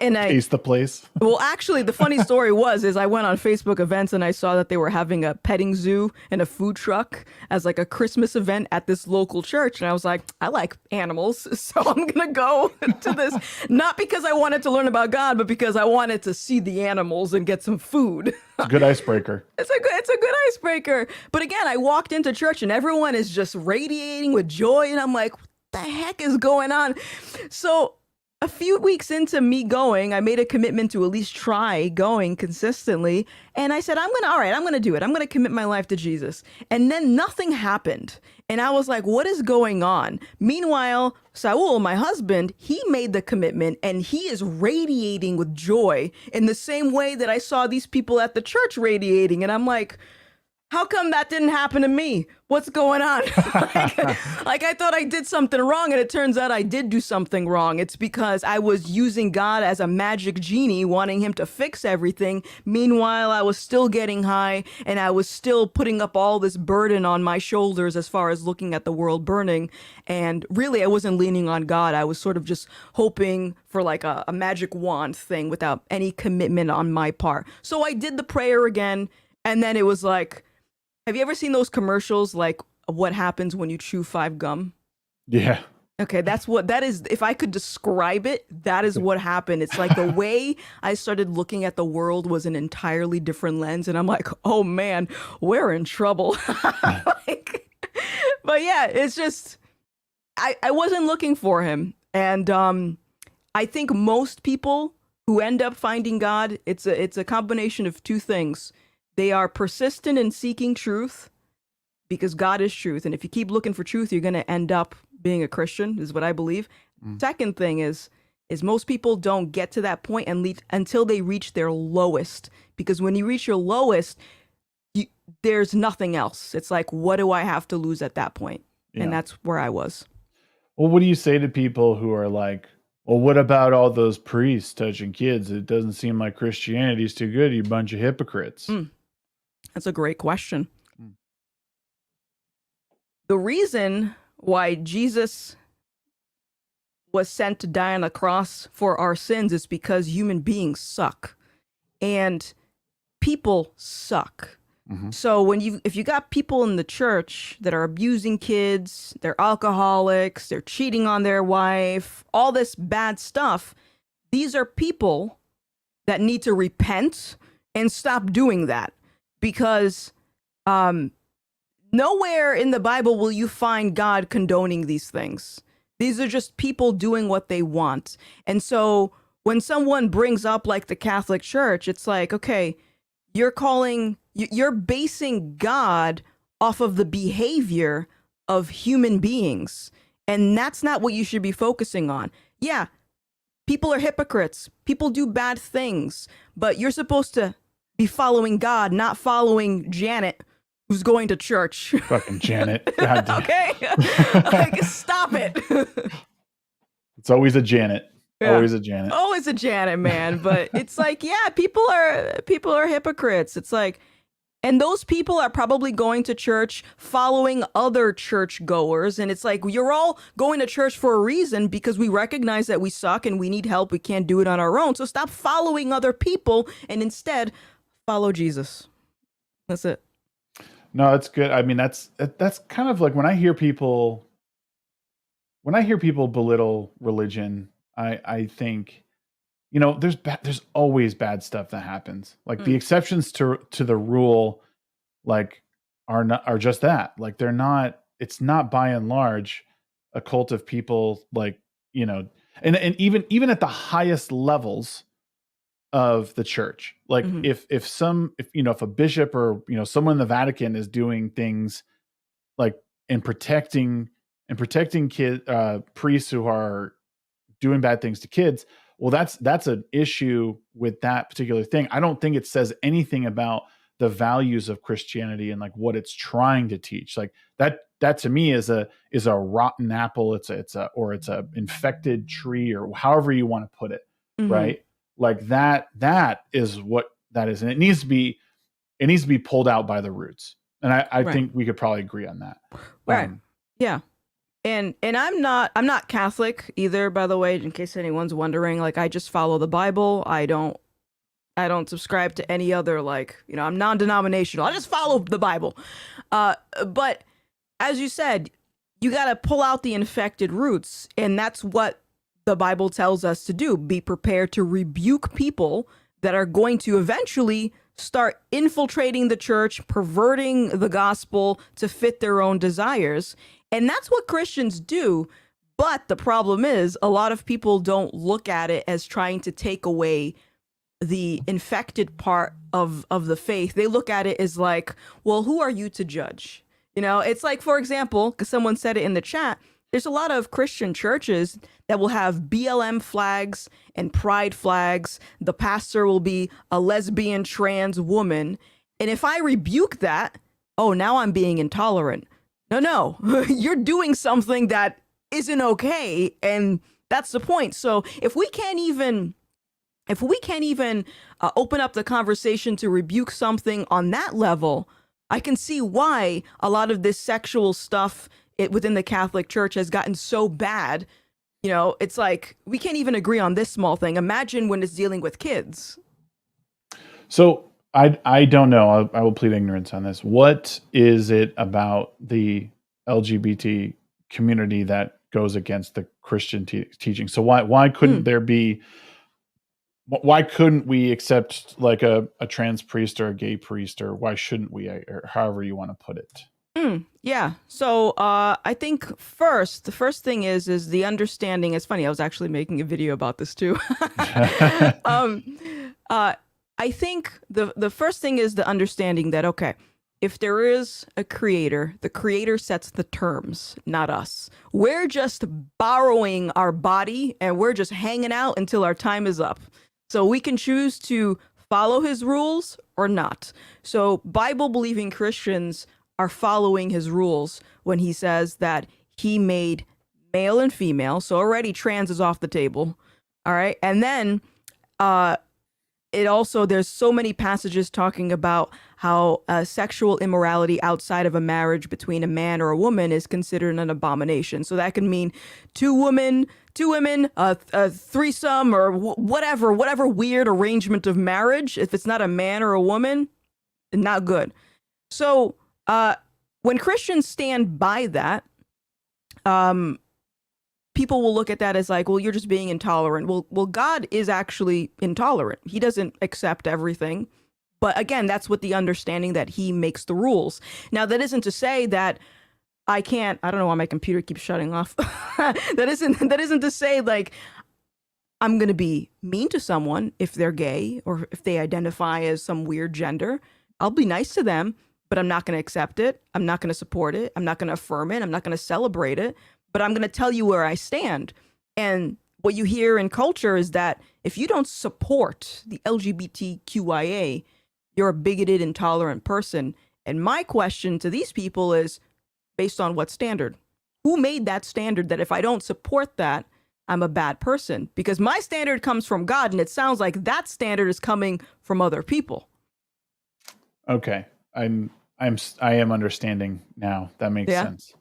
And I taste the place. Well, actually, the funny story is I went on Facebook events and I saw that they were having a petting zoo and a food truck as like a Christmas event at this local church. And I was like, I like animals, so I'm going to go to this, not because I wanted to learn about God, but because I wanted to see the animals and get some food. It's a good icebreaker. It's a good icebreaker. But again, I walked into church and everyone is just radiating with joy. And I'm like, what the heck is going on? So a few weeks into me going, I made a commitment to at least try going consistently. And I said, I'm going to do it. I'm going to commit my life to Jesus. And then nothing happened. And I was like, what is going on? Meanwhile, Saul, my husband, he made the commitment and he is radiating with joy in the same way that I saw these people at the church radiating. And I'm like, how come that didn't happen to me? What's going on? like I thought I did something wrong, and it turns out I did do something wrong. It's because I was using God as a magic genie, wanting him to fix everything. Meanwhile, I was still getting high, and I was still putting up all this burden on my shoulders as far as looking at the world burning. And really, I wasn't leaning on God. I was sort of just hoping for like a magic wand thing without any commitment on my part. So I did the prayer again, and then it was like, have you ever seen those commercials, like what happens when you chew 5 gum? Yeah. Okay, that's what that is. If I could describe it, that is what happened. It's like the way I started looking at the world was an entirely different lens. And I'm like, oh man, we're in trouble. Like, but yeah, it's just, I wasn't looking for him. And I think most people who end up finding God, it's a combination of 2 things. They are persistent in seeking truth because God is truth. And if you keep looking for truth, you're going to end up being a Christian, is what I believe. Second thing is most people don't get to that point until they reach their lowest. Because when you reach your lowest, there's nothing else. It's like, what do I have to lose at that point? Yeah. And that's where I was. Well, what do you say to people who are like, well, what about all those priests touching kids? It doesn't seem like Christianity's too good. You bunch of hypocrites. That's a great question. The reason why Jesus was sent to die on the cross for our sins is because human beings suck and people suck. So if you got people in the church that are abusing kids, they're alcoholics, they're cheating on their wife, all this bad stuff, these are people that need to repent and stop doing that. Because nowhere in the Bible will you find God condoning these things. These are just people doing what they want. And so when someone brings up like the Catholic Church, it's like, okay, you're basing God off of the behavior of human beings. And that's not what you should be focusing on. Yeah, people are hypocrites. People do bad things. But you're supposed to be following God, not following Janet, who's going to church. Fucking Janet. God damn. Okay? Like, stop it. It's always a Janet. Yeah. Always a Janet. Always a Janet, man. But it's like, yeah, people are hypocrites. It's like, and those people are probably going to church following other church goers. And it's like, you're all going to church for a reason because we recognize that we suck and we need help. We can't do it on our own. So stop following other people and instead follow Jesus. That's it. No, that's good. I mean, that's kind of like when I hear people belittle religion, I think, you know, there's always bad stuff that happens. Like the exceptions to the rule, like are just that. Like it's not by and large a cult of people, like, you know, and even at the highest levels of the church, like if a bishop or, you know, someone in the Vatican is doing things like and protecting priests who are doing bad things to kids, well, that's an issue with that particular thing. I don't think it says anything about the values of Christianity and like what it's trying to teach. Like that to me is a rotten apple. It's a infected tree, or however you want to put it, right? Like that is what that is, and it needs to be pulled out by the roots. And I think we could probably agree on that. Right. Yeah. And I'm not Catholic either, by the way, in case anyone's wondering. Like, I just follow the Bible. I don't subscribe to any other, like, you know, I'm non-denominational. I just follow the Bible. But as you said, you got to pull out the infected roots, and that's what the Bible tells us to do. Be prepared to rebuke people that are going to eventually start infiltrating the church, perverting the gospel to fit their own desires. And that's what Christians do. But the problem is a lot of people don't look at it as trying to take away the infected part of the faith. They look at it as like, well, who are you to judge? You know, it's like, for example, because someone said it in the chat, there's a lot of Christian churches that will have BLM flags and pride flags. The pastor will be a lesbian trans woman. And if I rebuke that, oh, now I'm being intolerant. No, you're doing something that isn't okay, and that's the point. So if we can't even open up the conversation to rebuke something on that level, I can see why a lot of this sexual stuff within the Catholic Church has gotten so bad. You know, it's like we can't even agree on this small thing. Imagine when it's dealing with kids. So I don't know. I will plead ignorance on this. What is it about the LGBT community that goes against the Christian teaching? So why couldn't there be? Why couldn't we accept like a trans priest or a gay priest, or why shouldn't we, or however you want to put it? Yeah. So I think the first thing is the understanding. It's funny. I was actually making a video about this too. I think the first thing is the understanding that, okay, if there is a creator, the creator sets the terms, not us. We're just borrowing our body and we're just hanging out until our time is up. So we can choose to follow his rules or not. So Bible believing Christians are following his rules when he says that he made male and female. So already trans is off the table. All right. And then there's so many passages talking about how sexual immorality outside of a marriage between a man or a woman is considered an abomination. So that can mean two women, a threesome, or whatever weird arrangement of marriage. If it's not a man or a woman, not good. So when Christians stand by that, people will look at that as like, well, you're just being intolerant. Well, God is actually intolerant. He doesn't accept everything. But again, that's with the understanding that he makes the rules. Now, that isn't to say that I don't know why my computer keeps shutting off. That isn't to say like I'm going to be mean to someone if they're gay or if they identify as some weird gender. I'll be nice to them, but I'm not going to accept it. I'm not going to support it. I'm not going to affirm it. I'm not going to celebrate it. But I'm going to tell you where I stand. And what you hear in culture is that if you don't support the LGBTQIA, you're a bigoted, intolerant person. And my question to these people is, based on what standard? Who made that standard that if I don't support that, I'm a bad person? Because my standard comes from God, and it sounds like that standard is coming from other people. Okay. I am understanding now. That makes sense.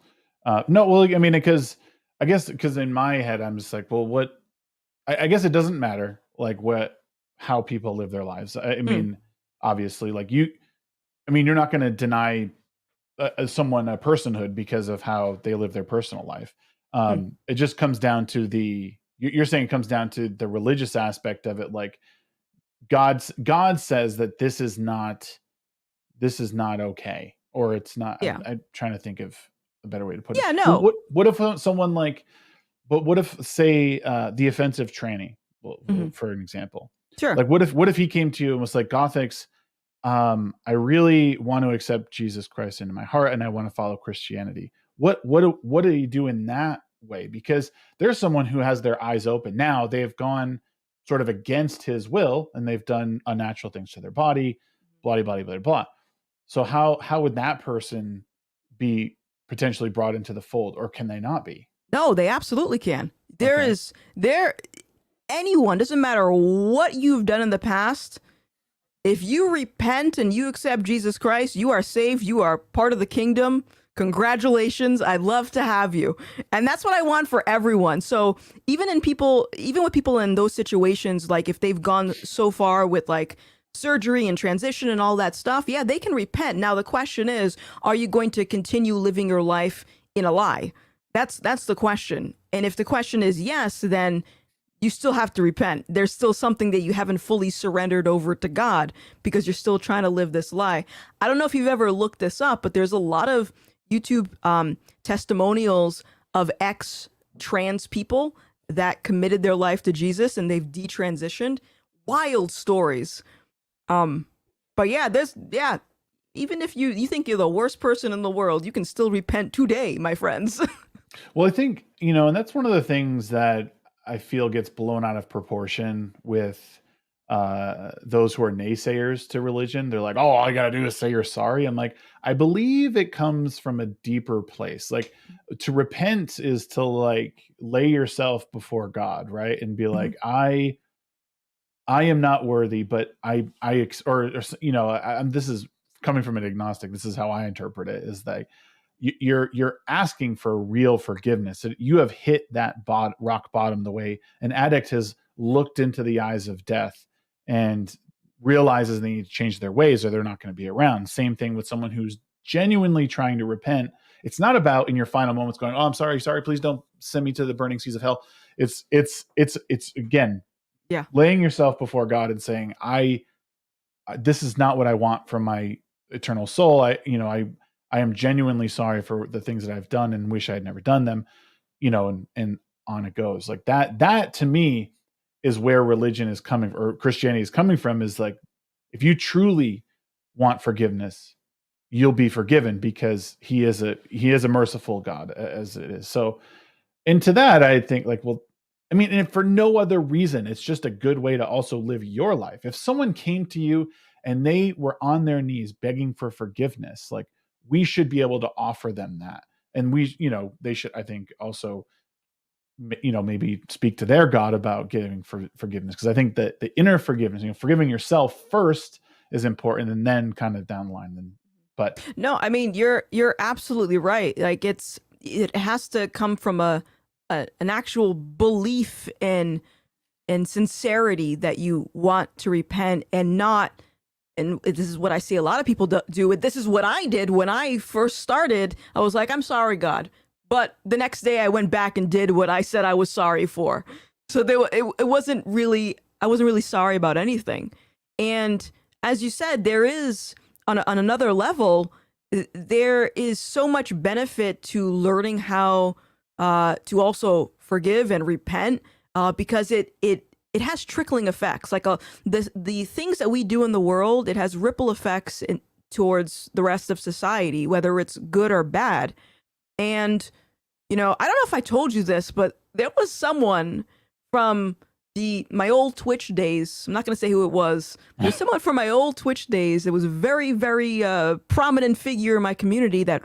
No, well, I mean, because in my head, I'm just like, well, what, I guess it doesn't matter like how people live their lives. I mean, obviously like you're not going to deny someone a personhood because of how they live their personal life. It just comes down to you're saying it comes down to the religious aspect of it. Like God says that this is not okay, or it's not. Yeah. I'm trying to think of a better way to put it. Yeah, no. What if someone what if say the offensive tranny, for an example? Sure. Like what if he came to you and was like, Gothix, I really want to accept Jesus Christ into my heart and I want to follow Christianity. What do you do in that way? Because there's someone who has their eyes open. Now they've gone sort of against his will and they've done unnatural things to their body, blah, blah, blah, blah, blah. So how would that person be potentially brought into the fold, or can they not be? No, they absolutely can. Anyone, doesn't matter what you've done in the past, if you repent and you accept Jesus Christ, you are saved, you are part of the kingdom. Congratulations. I'd love to have you. And that's what I want for everyone. So even with people in those situations, like if they've gone so far with like surgery and transition and all that stuff, yeah, they can repent. Now the question is, are you going to continue living your life in a lie? That's the question. And if the question is yes, then you still have to repent. There's still something that you haven't fully surrendered over to God because you're still trying to live this lie. I don't know if you've ever looked this up, but there's a lot of YouTube testimonials of ex-trans people that committed their life to Jesus and they've detransitioned. Wild stories. But even if you think you're the worst person in the world, you can still repent today, my friends. Well, I think, and that's one of the things that I feel gets blown out of proportion with those who are naysayers to religion. They're like, oh, all you got to do is say you're sorry. I'm like, I believe it comes from a deeper place. Like, to repent is to like lay yourself before God, right? And be like, I am not worthy, but this is coming from an agnostic. This is how I interpret it, is that you're asking for real forgiveness. You have hit that rock bottom, the way an addict has looked into the eyes of death and realizes they need to change their ways or they're not going to be around. Same thing with someone who's genuinely trying to repent. It's not about in your final moments going, oh, I'm sorry, please don't send me to the burning seas of hell. It's again, laying yourself before God and saying, this is not what I want from my eternal soul. I am genuinely sorry for the things that I've done and wish I had never done them, and on it goes. Like that to me is where religion is coming, or Christianity is coming from, is like, if you truly want forgiveness, you'll be forgiven because he is a merciful God as it is. So, and to that, I think like, well, I mean, and for no other reason, it's just a good way to also live your life. If someone came to you and they were on their knees begging for forgiveness, like, we should be able to offer them that. And they should, I think, also, maybe speak to their God about giving forgiveness. Because I think that the inner forgiveness, forgiving yourself first is important, and then kind of down the line. But no, I mean, you're absolutely right. Like, it has to come from an actual belief in sincerity that you want to repent, and not, and this is what I see a lot of people do. This is what I did when I first started. I was like, I'm sorry, God. But the next day I went back and did what I said I was sorry for. So it wasn't really, I wasn't really sorry about anything. And as you said, there is, on another level, there is so much benefit to learning how to also forgive and repent, because it has trickling effects. Like the things that we do in the world, it has ripple effects towards the rest of society, whether it's good or bad. And, I don't know if I told you this, but there was someone from my old Twitch days. I'm not going to say who it was. There's someone from my old Twitch days. It was a very, very prominent figure in my community that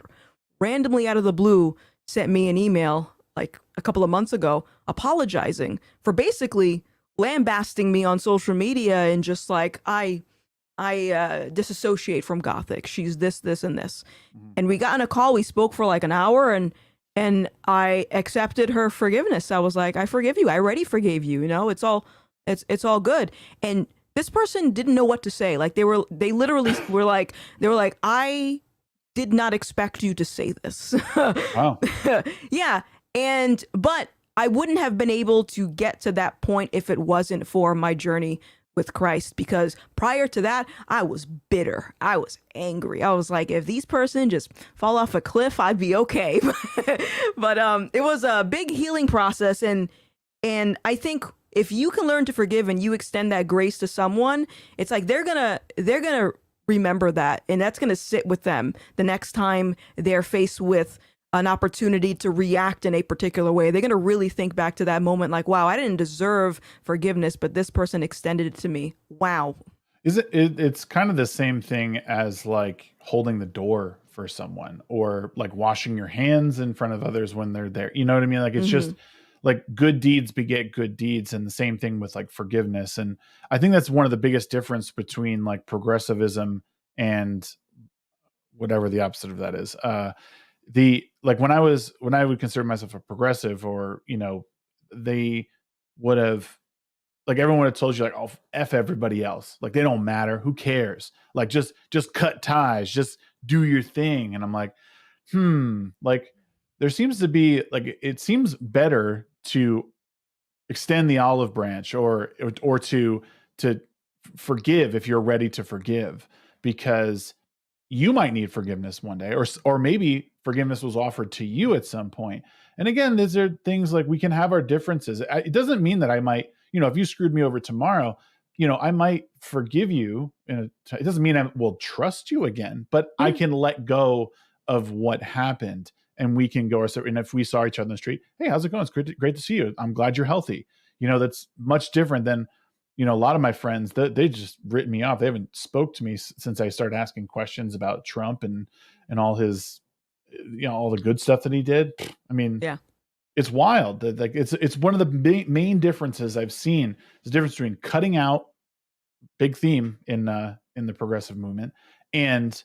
randomly out of the blue sent me an email like a couple of months ago apologizing for basically lambasting me on social media and just like, I disassociate from Gothix. She's this, and this. And we got on a call. We spoke for like an hour, and I accepted her forgiveness. I was like, I forgive you. I already forgave you. It's all good. And this person didn't know what to say. Like they literally were like, I did not expect you to say this. Wow. Yeah. But I wouldn't have been able to get to that point if it wasn't for my journey with Christ, because prior to that, I was bitter. I was angry. I was like, if these person just fall off a cliff, I'd be okay. But it was a big healing process. And I think if you can learn to forgive and you extend that grace to someone, it's like they're gonna remember that, and that's gonna sit with them the next time they're faced with an opportunity to react in a particular way. They're going to really think back to that moment like, wow, I didn't deserve forgiveness, but this person extended it to me. Wow. It's kind of the same thing as like holding the door for someone, or like washing your hands in front of others when they're there. You know what I mean? Like, it's just like good deeds beget good deeds. And the same thing with like forgiveness. And I think that's one of the biggest difference between like progressivism and whatever the opposite of that is. When I would consider myself a progressive, or they would have, like, everyone would have told you like, oh, F everybody else, like they don't matter, who cares, like just cut ties, just do your thing. And I'm like, like there seems to be like, it seems better to extend the olive branch, or to forgive if you're ready to forgive, because you might need forgiveness one day, or maybe forgiveness was offered to you at some point. And again, these are things like, we can have our differences. It doesn't mean that I might, if you screwed me over tomorrow, I might forgive you. It doesn't mean I will trust you again, but I can let go of what happened, and we can go our separate. And if we saw each other in the street, hey, how's it going? It's great to see you. I'm glad you're healthy. That's much different than, you know, a lot of my friends, they just written me off. They haven't spoke to me since I started asking questions about Trump and all his, you know, all the good stuff that he did. I mean, Yeah. it's wild. Like it's one of the main differences I've seen. The difference between cutting out, big theme in the progressive movement, and,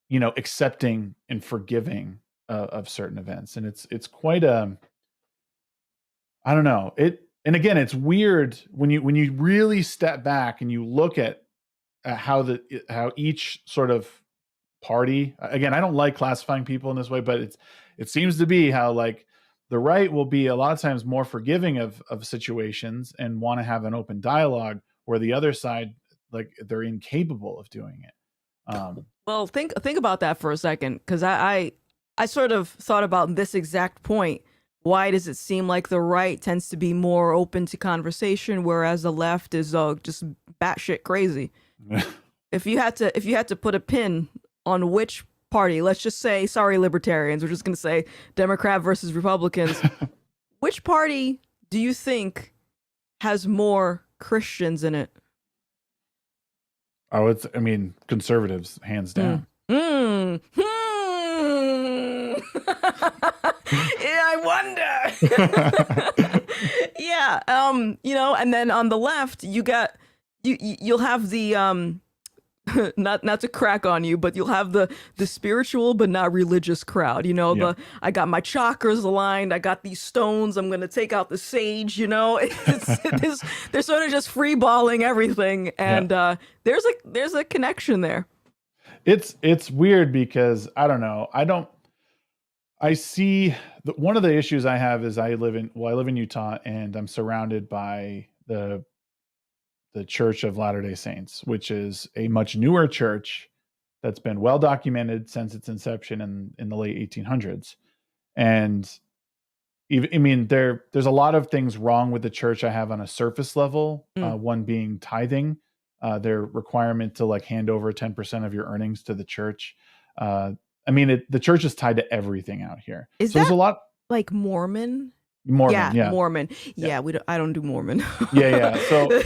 you know, accepting and forgiving of certain events. And it's quite a, I don't know it. And again, it's weird when you really step back and you look at how each sort of party. Again, I don't like classifying people in this way, but it seems to be how, like, the right will be a lot of times more forgiving of situations and want to have an open dialogue, where the other side, like, they're incapable of doing it. Well, think about that for a second, because I sort of thought about this exact point. Why does it seem like the right tends to be more open to conversation, whereas the left is just batshit crazy? If you had to put a pin on which party, let's just say, sorry, libertarians, we're just going to say Democrat versus Republicans, which party do you think has more Christians in it? I mean, conservatives, hands down. Yeah, I wonder. Yeah, you know, and then on the left, you'll have the not to crack on you, but you'll have the spiritual but not religious crowd. You know, Yeah. I got my chakras aligned. I got these stones. I'm gonna take out the sage. You know, they're sort of just free balling everything, and there's a connection there. It's weird because I don't know. I see one of the issues I have is I live in Utah, and I'm surrounded by the Church of Latter-day Saints, which is a much newer church that's been well documented since its inception in the late 1800s. And even, I mean, there's a lot of things wrong with the church I have on a surface level. One being tithing, their requirement to, like, hand over 10% of your earnings to the church. I mean, the church is tied to everything out here. Is so there's a lot like Mormon? Mormon, yeah. Mormon. Yeah, I don't do Mormon. Yeah. So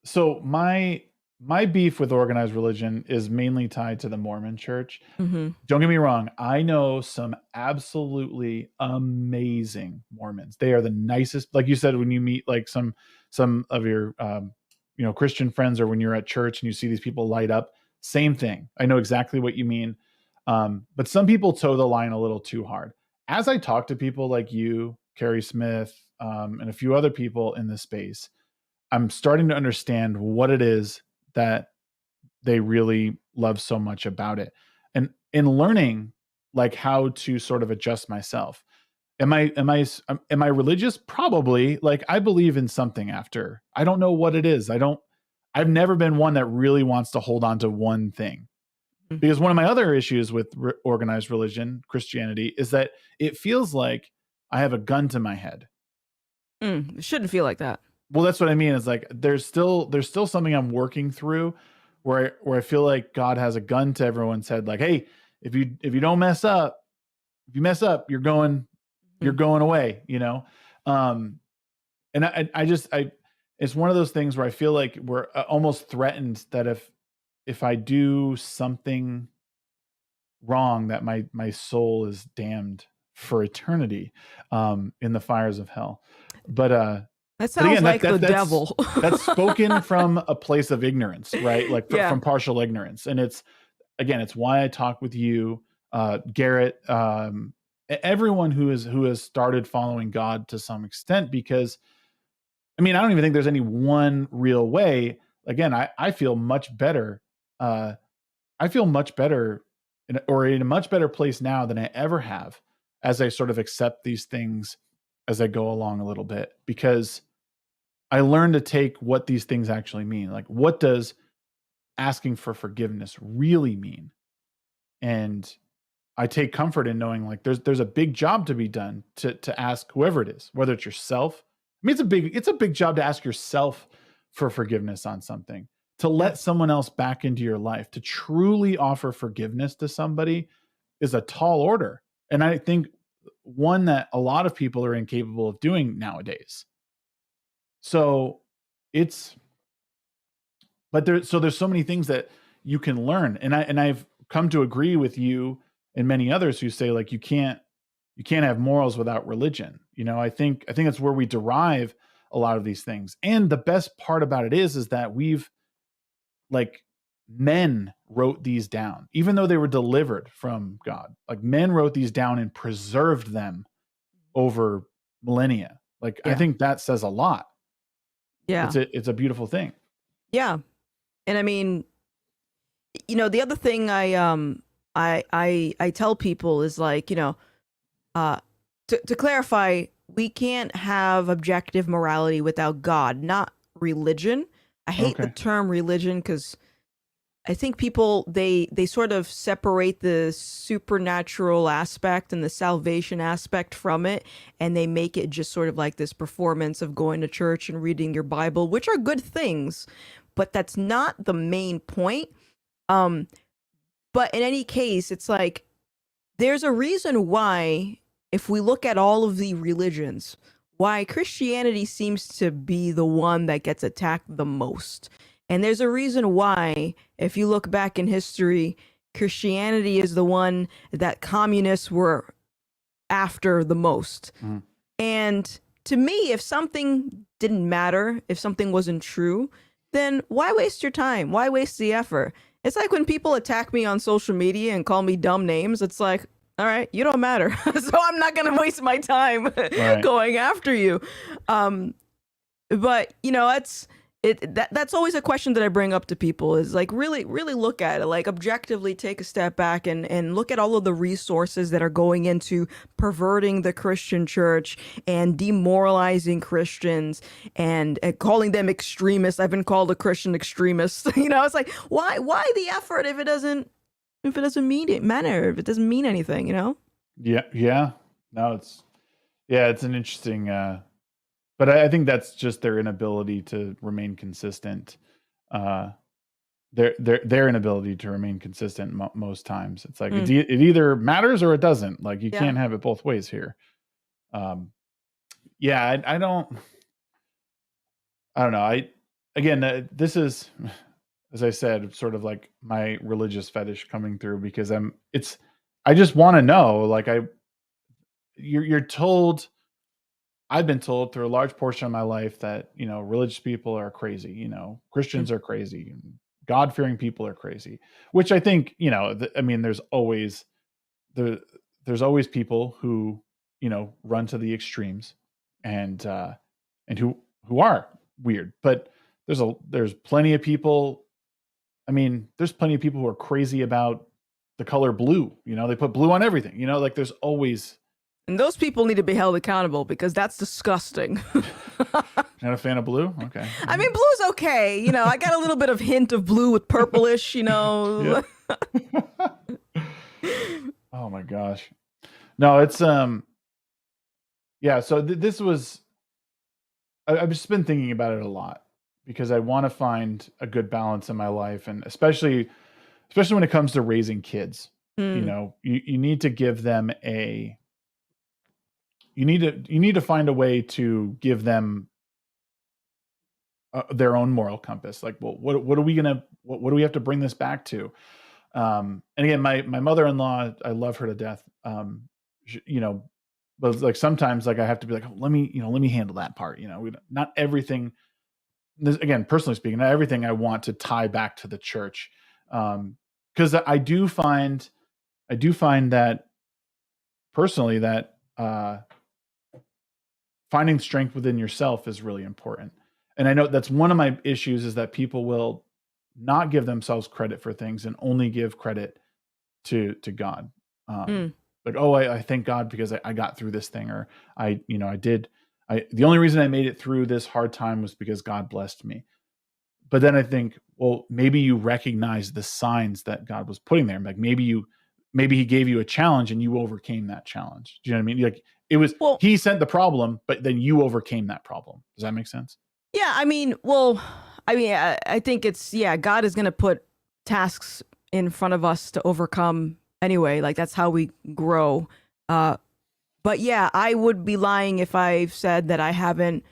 so my beef with organized religion is mainly tied to the Mormon church. Mm-hmm. Don't get me wrong. I know some absolutely amazing Mormons. They are the nicest. Like you said, when you meet, like, some of your, you know, Christian friends, or when you're at church and you see these people light up, same thing. I know exactly what you mean. But some people toe the line a little too hard. As I talk to people like you, Carrie Smith, and a few other people in this space, I'm starting to understand what it is that they really love so much about it. And in learning, like, how to sort of adjust myself. Am I religious? Probably. Like, I believe in something after. I don't know what it is. I've never been one that really wants to hold on to one thing. Because one of my other issues with organized religion, Christianity, is that it feels like I have a gun to my head. It shouldn't feel like that. Well, that's what I mean. It's like there's still something I'm working through, where I feel like God has a gun to everyone's head. Like, hey, if you don't mess up, if you mess up, you're going away. You know, and I it's one of those things where I feel like we're almost threatened that if I do something wrong, that my soul is damned for eternity in the fires of hell. But that sounds again, like the devil. That's spoken from a place of ignorance, right? Like from partial ignorance. And it's why I talk with you, Garrett, everyone who has started following God to some extent, because I mean, I don't even think there's any one real way. Again, I feel much better. I feel much better in a much better place now than I ever have, as I sort of accept these things as I go along a little bit, because I learned to take what these things actually mean. Like, what does asking for forgiveness really mean? And I take comfort in knowing, like, there's a big job to be done to ask whoever it is, whether it's yourself. I mean, it's a big job to ask yourself for forgiveness on something, to let someone else back into your life, to truly offer forgiveness to somebody is a tall order. And I think one that a lot of people are incapable of doing nowadays. So it's, but there's so many things that you can learn. And I've come to agree with you and many others who say like, you can't have morals without religion. I think that's where we derive a lot of these things. And the best part about it is that we've, like, men wrote these down, even though they were delivered from God. Like, men wrote these down and preserved them over millennia. Like, I think that says a lot. Yeah. It's a beautiful thing. Yeah. And I mean, the other thing I tell people is like, to clarify, we can't have objective morality without God, not religion. I hate the term religion because I think people, they sort of separate the supernatural aspect and the salvation aspect from it, and they make it just sort of like this performance of going to church and reading your Bible, which are good things, but that's not the main point. But in any case, it's like, there's a reason why, if we look at all of the religions, why Christianity seems to be the one that gets attacked the most. And there's a reason why, if you look back in history, Christianity is the one that communists were after the most. Mm. And to me, if something didn't matter, if something wasn't true, then why waste your time? Why waste the effort? It's like when people attack me on social media and call me dumb names, it's like, all right, you don't matter. So I'm not going to waste my time going after you. But, that's always a question that I bring up to people, is like, really look at it, like objectively take a step back and look at all of the resources that are going into perverting the Christian church and demoralizing Christians and calling them extremists. I've been called a Christian extremist. It's like, why the effort if it doesn't matter, if it doesn't mean anything, Yeah. No, it's an interesting, but I think that's just their inability to remain consistent. Their inability to remain consistent most times. It's like, it either matters or it doesn't. Like, you can't have it both ways here. I don't know. This is, as I said, sort of like my religious fetish coming through, because I just want to know, like, you're told, I've been told through a large portion of my life that, religious people are crazy, Christians are crazy, God-fearing people are crazy, which I think, there's always people who, run to the extremes and who are weird, but there's plenty of people. There's plenty of people who are crazy about the color blue. They put blue on everything. Like, there's always. And those people need to be held accountable, because that's disgusting. Not a fan of blue? Okay. Blue's okay. I got a little bit of hint of blue with purplish, Yeah. Oh my gosh. No, it's so this was, I've just been thinking about it a lot, because I want to find a good balance in my life, and especially when it comes to raising kids. You need to give them you need to find a way to give them their own moral compass. Like, well, what do we have to bring this back to? And again, my mother-in-law, I love her to death. But like, sometimes, like, I have to be like, let me handle that part. Not everything. Again, personally speaking, not everything I want to tie back to the church. Because I do find that personally that finding strength within yourself is really important. And I know that's one of my issues, is that people will not give themselves credit for things and only give credit to God. Like, oh, I thank God because I got through this thing, or the only reason I made it through this hard time was because God blessed me. But then I think, well, maybe you recognize the signs that God was putting there. Like, maybe he gave you a challenge and you overcame that challenge. Do you know what I mean? Like, it was, he sent the problem, but then you overcame that problem. Does that make sense? Yeah. I think it's, God is going to put tasks in front of us to overcome anyway. Like, that's how we grow. But yeah, I would be lying if I said that I haven't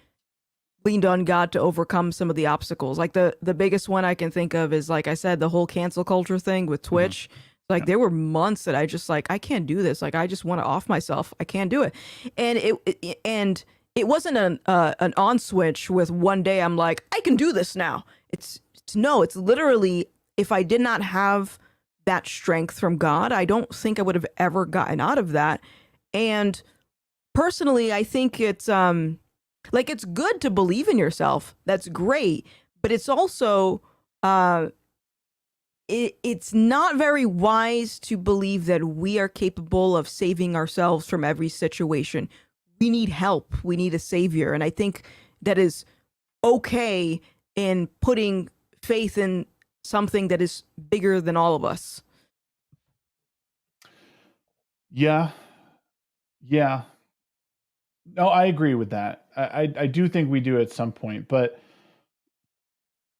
leaned on God to overcome some of the obstacles. Like the biggest one I can think of is, like I said, the whole cancel culture thing with Twitch. Like there were months that I just like, I can't do this. Like I just want to off myself. I can't do it. And it wasn't an on switch with one day I'm like, I can do this now. It's no, it's literally, if I did not have that strength from God, I don't think I would have ever gotten out of that. And personally, I think it's like, it's good to believe in yourself. That's great. But it's also it's not very wise to believe that we are capable of saving ourselves from every situation. We need help. We need a savior. And I think that is okay in putting faith in something that is bigger than all of us. Yeah. No, I agree with that. I do think we do at some point, but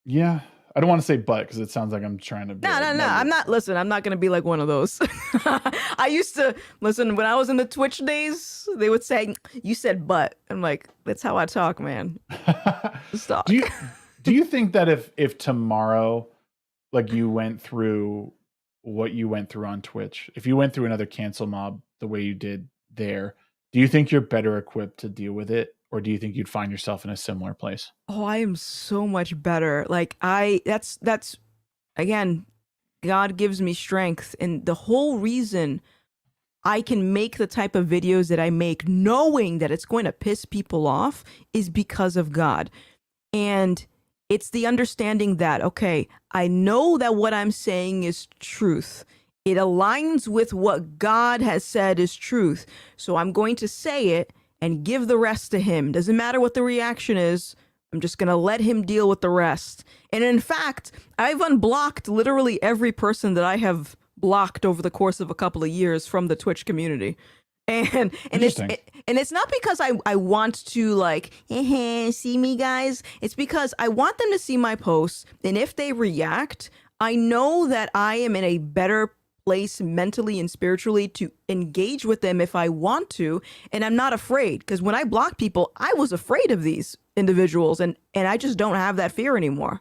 yeah, I don't want to say but because it sounds like I'm trying to be No. like, I'm not. Listen, I'm not going to be like one of those. I used to listen when I was in the Twitch days. They would say, "You said but." I'm like, that's how I talk, man. Stop. Do you think that if tomorrow, like you went through what you went through on Twitch, if you went through another cancel mob the way you did there, do you think you're better equipped to deal with it? Or do you think you'd find yourself in a similar place? Oh, I am so much better. Like that's again, God gives me strength. And the whole reason I can make the type of videos that I make, knowing that it's going to piss people off, is because of God. And it's the understanding that, okay, I know that what I'm saying is truth. It aligns with what God has said is truth. So I'm going to say it and give the rest to him. Doesn't matter what the reaction is. I'm just going to let him deal with the rest. And in fact, I've unblocked literally every person that I have blocked over the course of a couple of years from the Twitch community. And it's not because I want to like, see me guys. It's because I want them to see my posts. And if they react, I know that I am in a better place mentally and spiritually to engage with them if I want to. And I'm not afraid, because when I blocked people, I was afraid of these individuals, and I just don't have that fear anymore.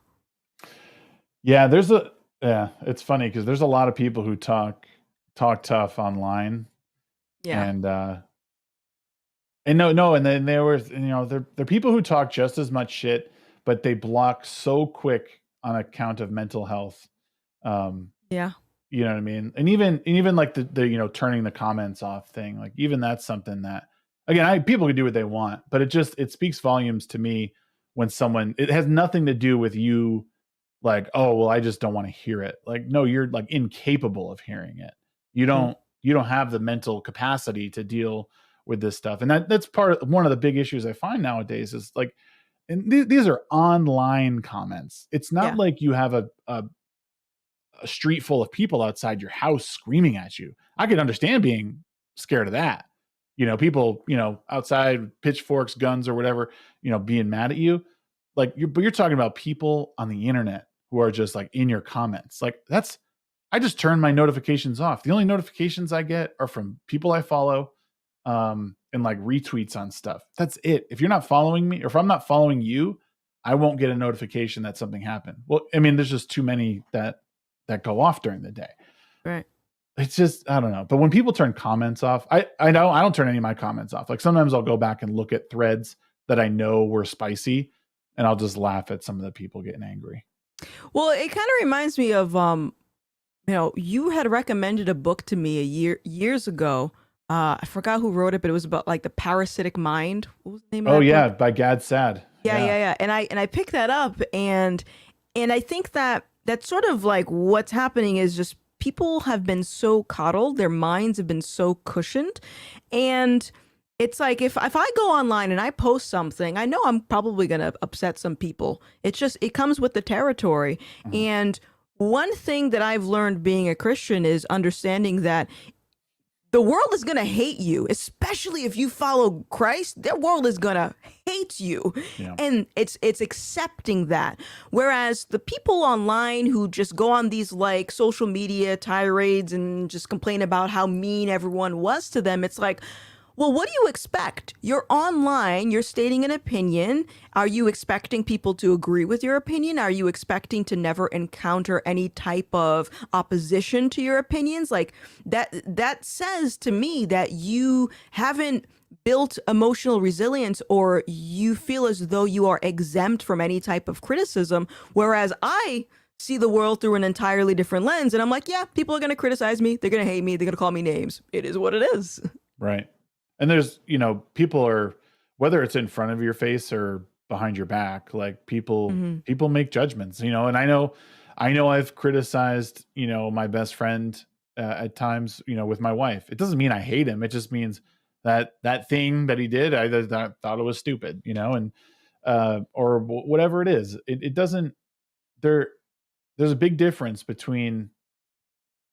Yeah, it's funny because there's a lot of people who talk tough online. Yeah. And then there was, they're people who talk just as much shit, but they block so quick on account of mental health. Yeah. You know what I mean? And even like the turning the comments off thing, like even that's something that, again, people can do what they want, but it speaks volumes to me when it has nothing to do with you, like, oh, well, I just don't want to hear it. Like, no, you're like incapable of hearing it. You don't have the mental capacity to deal with this stuff. And that's one of the big issues I find nowadays is like, and these are online comments. It's not like you have a street full of people outside your house screaming at you. I could understand being scared of that. People, outside, pitchforks, guns, or whatever, being mad at you. Like but you're talking about people on the internet who are just like in your comments. Like I just turn my notifications off. The only notifications I get are from people I follow, and like retweets on stuff. That's it. If you're not following me, or if I'm not following you, I won't get a notification that something happened. Well, I mean, there's just too many that go off during the day. Right. It's just, I don't know. But when people turn comments off, I don't turn any of my comments off. Like sometimes I'll go back and look at threads that I know were spicy, and I'll just laugh at some of the people getting angry. Well, it kind of reminds me of, you had recommended a book to me years ago. I forgot who wrote it, but it was about like the parasitic mind. What was the name of that book? Yeah, by Gad Sad. Yeah. And I picked that up, and I think that's sort of like what's happening is just people have been so coddled, their minds have been so cushioned. And it's like if I go online and I post something, I know I'm probably going to upset some people. It comes with the territory. Mm-hmm. And one thing that I've learned being a Christian is understanding that the world is going to hate you, especially if you follow Christ. Their world is going to hate you. Yeah. And it's accepting that. Whereas the people online who just go on these like social media tirades and just complain about how mean everyone was to them, it's like, well, what do you expect? You're online, you're stating an opinion. Are you expecting people to agree with your opinion? Are you expecting to never encounter any type of opposition to your opinions? Like that says to me that you haven't built emotional resilience, or you feel as though you are exempt from any type of criticism, whereas I see the world through an entirely different lens, and I'm like, yeah, people are going to criticize me, they're going to hate me, they're going to call me names. It is what it is. Right. And there's, people are, whether it's in front of your face or behind your back, like people make judgments, and I know I've criticized, my best friend at times, with my wife. It doesn't mean I hate him. It just means that thing that he did, I thought it was stupid, and or whatever it is. It doesn't, there's a big difference between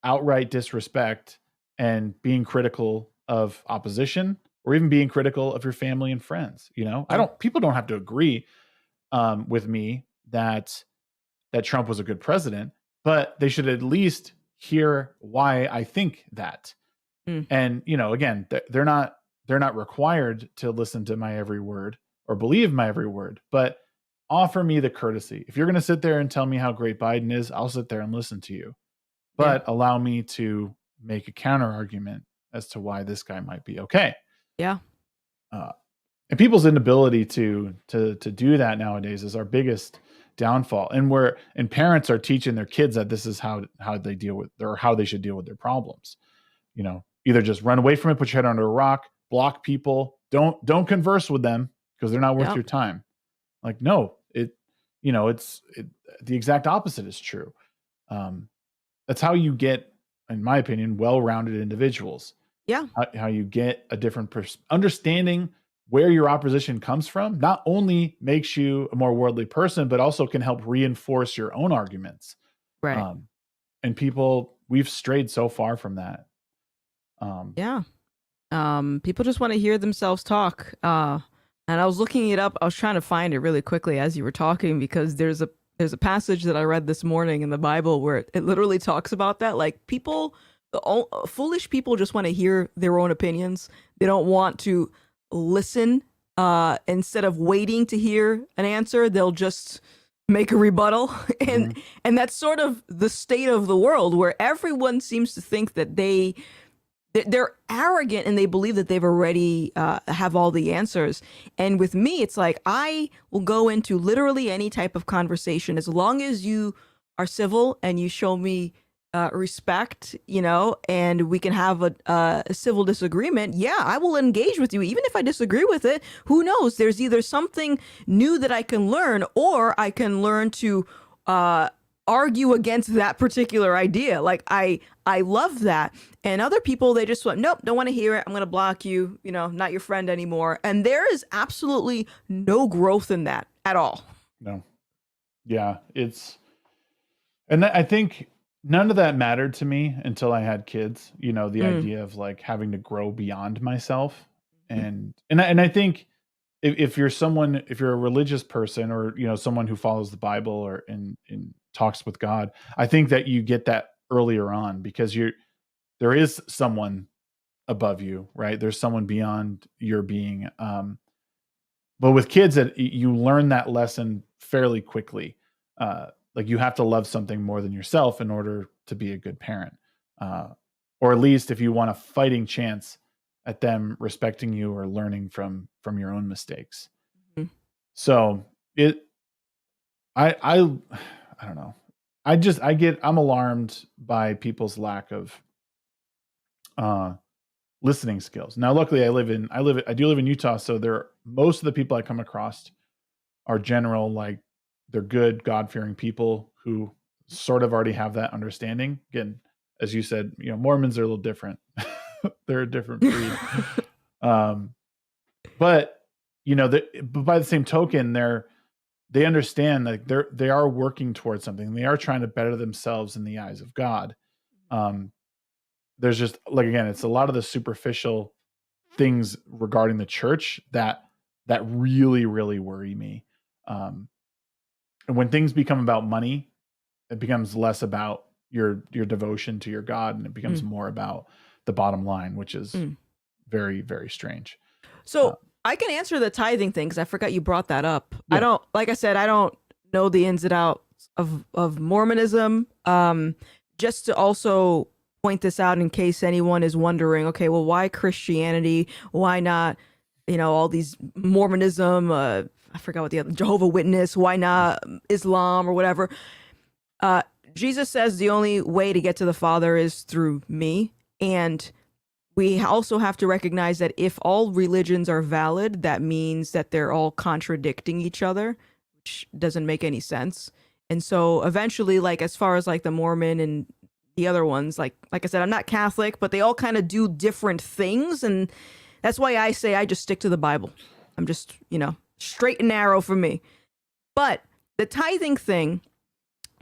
outright disrespect and being critical of opposition, or even being critical of your family and friends. People don't have to agree with me that Trump was a good president, but they should at least hear why I think that. And, again, they're not required to listen to my every word or believe my every word, but offer me the courtesy. If you're going to sit there and tell me how great Biden is, I'll sit there and listen to you, but allow me to make a counter argument as to why this guy might be okay. Yeah. And people's inability to do that nowadays is our biggest downfall. And parents are teaching their kids that this is how they deal with, or how they should deal with their problems. Either just run away from it, put your head under a rock, block people, don't converse with them because they're not worth your time. Like, no, it's the exact opposite is true. That's how you get, in my opinion, well-rounded individuals. Yeah. How you get a different understanding where your opposition comes from, not only makes you a more worldly person, but also can help reinforce your own arguments. Right. And we've strayed so far from that. People just want to hear themselves talk. And I was looking it up. I was trying to find it really quickly as you were talking, because there's a passage that I read this morning in the Bible where it literally talks about that. Like, foolish people just want to hear their own opinions. They don't want to listen. Instead of waiting to hear an answer, they'll just make a rebuttal. And that's sort of the state of the world, where everyone seems to think that they're arrogant and they believe that they've already have all the answers. And with me, it's like, I will go into literally any type of conversation as long as you are civil and you show me respect, and we can have a civil disagreement. Yeah, I will engage with you, even if I disagree with it. Who knows? There's either something new that I can learn, or I can learn to argue against that particular idea. Like, I love that. And other people, they just went, nope, don't want to hear it. I'm going to block you, not your friend anymore. And there is absolutely no growth in that at all. No. Yeah, and I think none of that mattered to me until I had kids, the idea of like having to grow beyond myself. And I think if you're a religious person, or, someone who follows the Bible or in talks with God, I think that you get that earlier on, because there is someone above you, right? There's someone beyond your being. But with kids, that you learn that lesson fairly quickly. Like, you have to love something more than yourself in order to be a good parent. Or at least if you want a fighting chance at them respecting you or learning from your own mistakes. So I don't know. I'm alarmed by people's lack of listening skills. Now, luckily I do live in Utah. So most of the people I come across are like, they're good, God-fearing people who sort of already have that understanding. Again, as you said, Mormons are a little different. They're a different breed. But by the same token, they understand that they are working towards something. They are trying to better themselves in the eyes of God. There's just, like, again, it's a lot of the superficial things regarding the church that really, really worry me. And when things become about money, it becomes less about your devotion to your God, and it becomes more about the bottom line, which is very, very strange. So I can answer the tithing thing because I forgot you brought that up. Yeah. I don't, like I said, I don't know the ins and outs of Mormonism. Just to also point this out in case anyone is wondering, okay, well, why Christianity? Why not, all these Mormonism? I forgot what the other, Jehovah's Witness. Why not Islam or whatever? Jesus says the only way to get to the Father is through me. And we also have to recognize that if all religions are valid, that means that they're all contradicting each other, which doesn't make any sense. And so eventually, like as far as like the Mormon and the other ones, like I said, I'm not Catholic, but they all kind of do different things. And that's why I say I just stick to the Bible. I'm just, straight and narrow for me. But the tithing thing,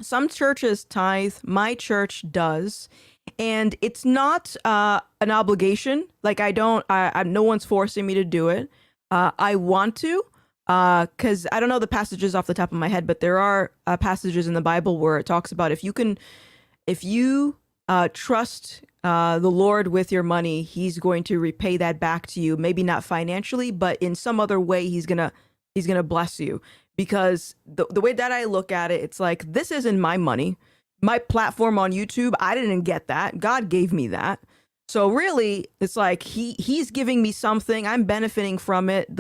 some churches tithe, my church does. And it's not an obligation. Like no one's forcing me to do it. I want to, because I don't know the passages off the top of my head, but there are passages in the Bible where it talks about if you trust the Lord with your money, he's going to repay that back to you. Maybe not financially, but in some other way, he's gonna bless you. Because the way that I look at it, it's like, this isn't my money. My platform on YouTube, I didn't get that. God gave me that. So really, it's like he's giving me something. I'm benefiting from it.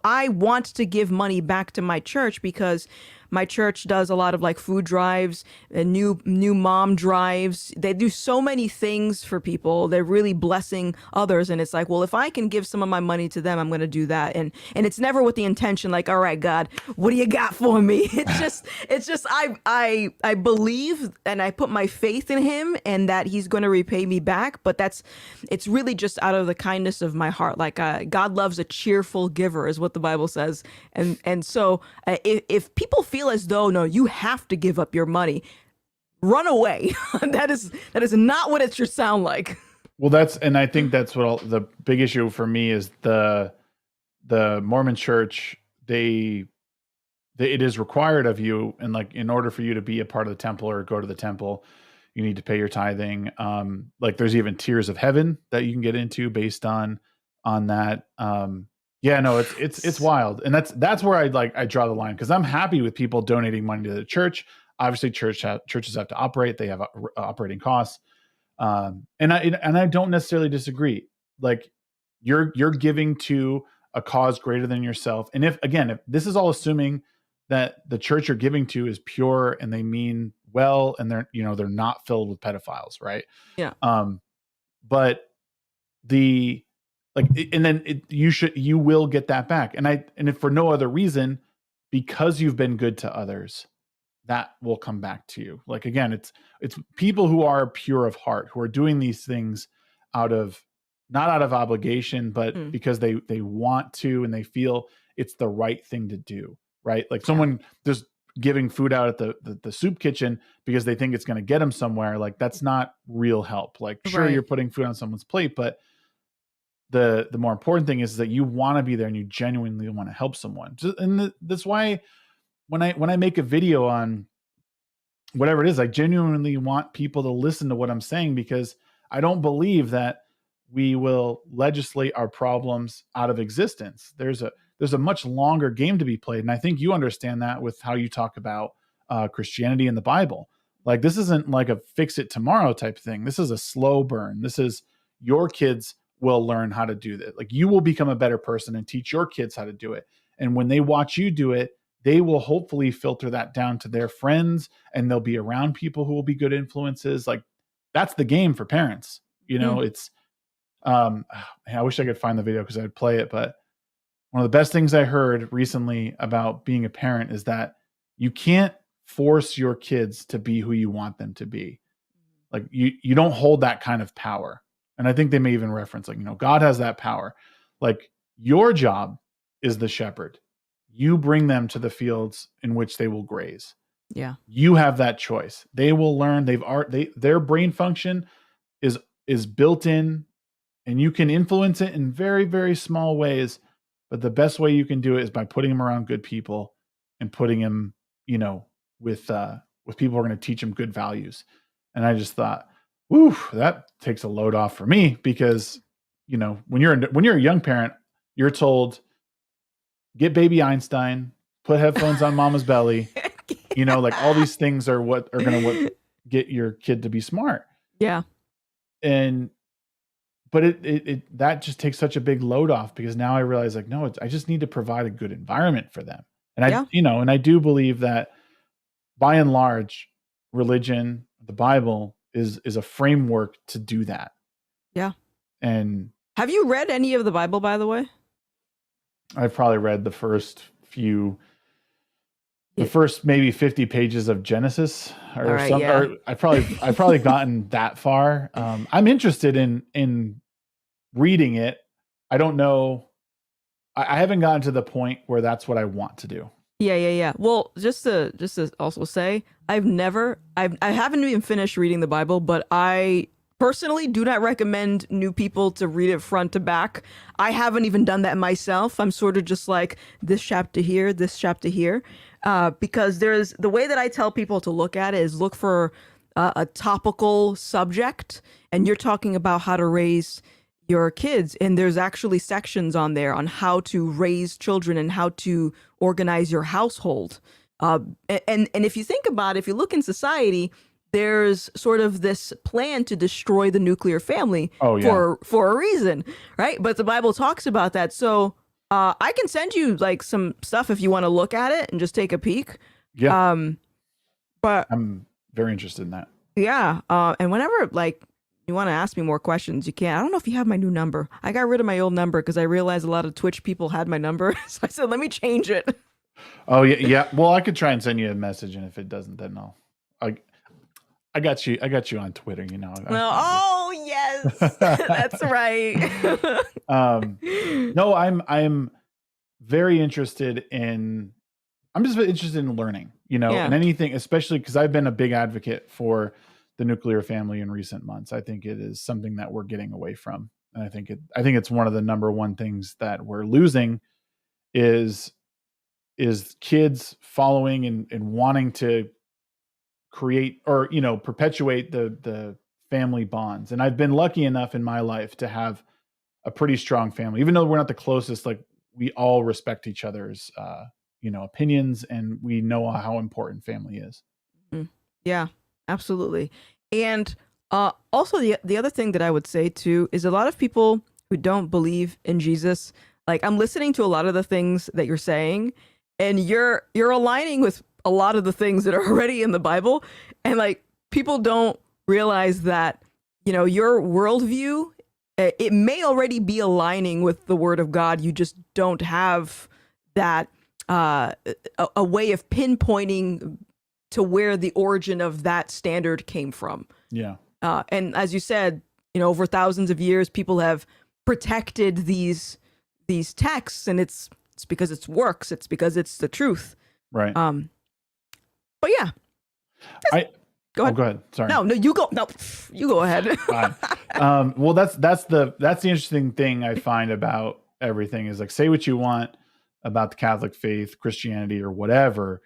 I want to give money back to my church because my church does a lot of like food drives and new mom drives. They do so many things for people. They're really blessing others. And it's like, well, if I can give some of my money to them, I'm going to do that. And it's never with the intention like, all right, God, what do you got for me? It's just I believe and I put my faith in him and that he's going to repay me back. But it's really just out of the kindness of my heart. Like God loves a cheerful giver is what the Bible says. And so if people feel as though, no, you have to give up your money, run away. that is not what it should sound like. Well, and I think that's what the big issue for me is the Mormon church. It is required of you, and like in order for you to be a part of the temple or go to the temple, you need to pay your tithing. Like there's even tiers of heaven that you can get into based on that. Yeah, no, it's wild. And that's where I draw the line, because I'm happy with people donating money to the church. Obviously churches have to operate. They have operating costs. And I don't necessarily disagree. Like you're giving to a cause greater than yourself. And if this is all assuming that the church you're giving to is pure and they mean well, and they're not filled with pedophiles, right? Yeah. But you will get that back. And if for no other reason, because you've been good to others, that will come back to you. Like, again, it's people who are pure of heart, who are doing these things not out of obligation, but because they want to, and they feel it's the right thing to do. Right. Like someone just giving food out at the soup kitchen because they think it's going to get them somewhere. Like that's not real help. Like, sure, you're putting food on someone's plate, but the more important thing is that you want to be there and you genuinely want to help someone. And that's why when I make a video on whatever it is, I genuinely want people to listen to what I'm saying, because I don't believe that we will legislate our problems out of existence. There's a much longer game to be played. And I think you understand that with how you talk about Christianity and the Bible. Like, this isn't like a fix it tomorrow type thing. This is a slow burn. This is your kids will learn how to do that. Like, you will become a better person and teach your kids how to do it. And when they watch you do it, they will hopefully filter that down to their friends, and they'll be around people who will be good influences. Like, that's the game for parents. It's, I wish I could find the video because I'd play it, but one of the best things I heard recently about being a parent is that you can't force your kids to be who you want them to be. Like, you don't hold that kind of power. And I think they may even reference, like, God has that power. Like, your job is the shepherd. You bring them to the fields in which they will graze. Yeah. You have that choice. They will learn. Their brain function is built in, and you can influence it in very, very small ways. But the best way you can do it is by putting them around good people and putting them, with people who are going to teach them good values. And I just thought, whew, that takes a load off for me, because when you're a young parent, you're told, get baby Einstein, put headphones on mama's belly. Like all these things are what are going to get your kid to be smart. Yeah. But it that just takes such a big load off, because now I realize, like, no, I just need to provide a good environment for them. And I do believe that by and large, religion, the Bible is a framework to do that. Yeah. And have you read any of the Bible, by the way? I've probably read the first maybe 50 pages of Genesis or right, something. Or I've probably gotten that far. I'm interested in reading it. I don't know. I haven't gotten to the point where that's what I want to do. Yeah. Well, just to also say, I haven't even finished reading the Bible, but I personally do not recommend new people to read it front to back. I haven't even done that myself. I'm sort of just like this chapter here, because there's the way that I tell people to look at it is look for a topical subject, and you're talking about how to raise your kids, and there's actually sections on there on how to raise children and how to organize your household. And if you think about it, if you look in society, there's sort of this plan to destroy the nuclear family for a reason, right? But the Bible talks about that. So I can send you like some stuff if you want to look at it and just take a peek. Yeah. But I'm very interested in that. Yeah. And whenever like you want to ask me more questions, you can. I don't know if you have my new number. I got rid of my old number because I realized a lot of Twitch people had my number. So I said, let me change it. Oh yeah. Well, I could try and send you a message, and if it doesn't, then I got you on Twitter, Oh yes, that's right. No, I'm very interested in. I'm just interested in learning, and anything, especially because I've been a big advocate for the nuclear family in recent months. I think it is something that we're getting away from, and I think it's one of the number one things that we're losing is kids following and wanting to create or perpetuate the family bonds. And I've been lucky enough in my life to have a pretty strong family, even though we're not the closest. Like, we all respect each other's opinions, and we know how important family is. Yeah, absolutely. And also the other thing that I would say too is a lot of people who don't believe in Jesus, like I'm listening to a lot of the things that you're saying, and you're aligning with a lot of the things that are already in the Bible. And like people don't realize that, your worldview, it may already be aligning with the word of God. You just don't have that a way of pinpointing to where the origin of that standard came from. Yeah. And as you said, over thousands of years, people have protected these texts, and it's because it works. It's because it's the truth. Right. But yeah. Go ahead. Go ahead. Sorry. No, you go. No, you go ahead. Well, that's the interesting thing I find about everything is, like, say what you want about the Catholic faith, Christianity, or whatever.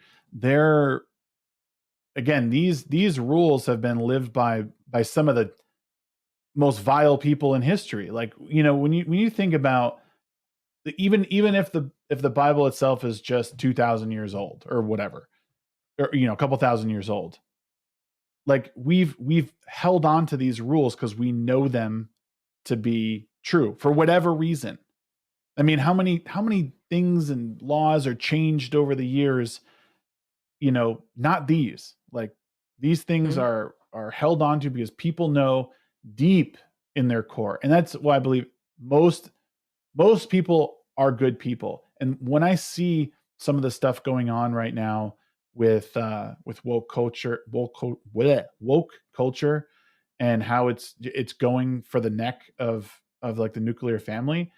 Again, these rules have been lived by some of the most vile people in history. Like, when you think about even if the Bible itself is just 2,000 years old or whatever, or a couple thousand years old, like we've held on to these rules because we know them to be true for whatever reason. I mean, how many things and laws are changed over the years? Not these. Like, these things are held on to because people know deep in their core, and that's why I believe most people are good people. And when I see some of the stuff going on right now with woke culture, and how it's going for the neck of like the nuclear family,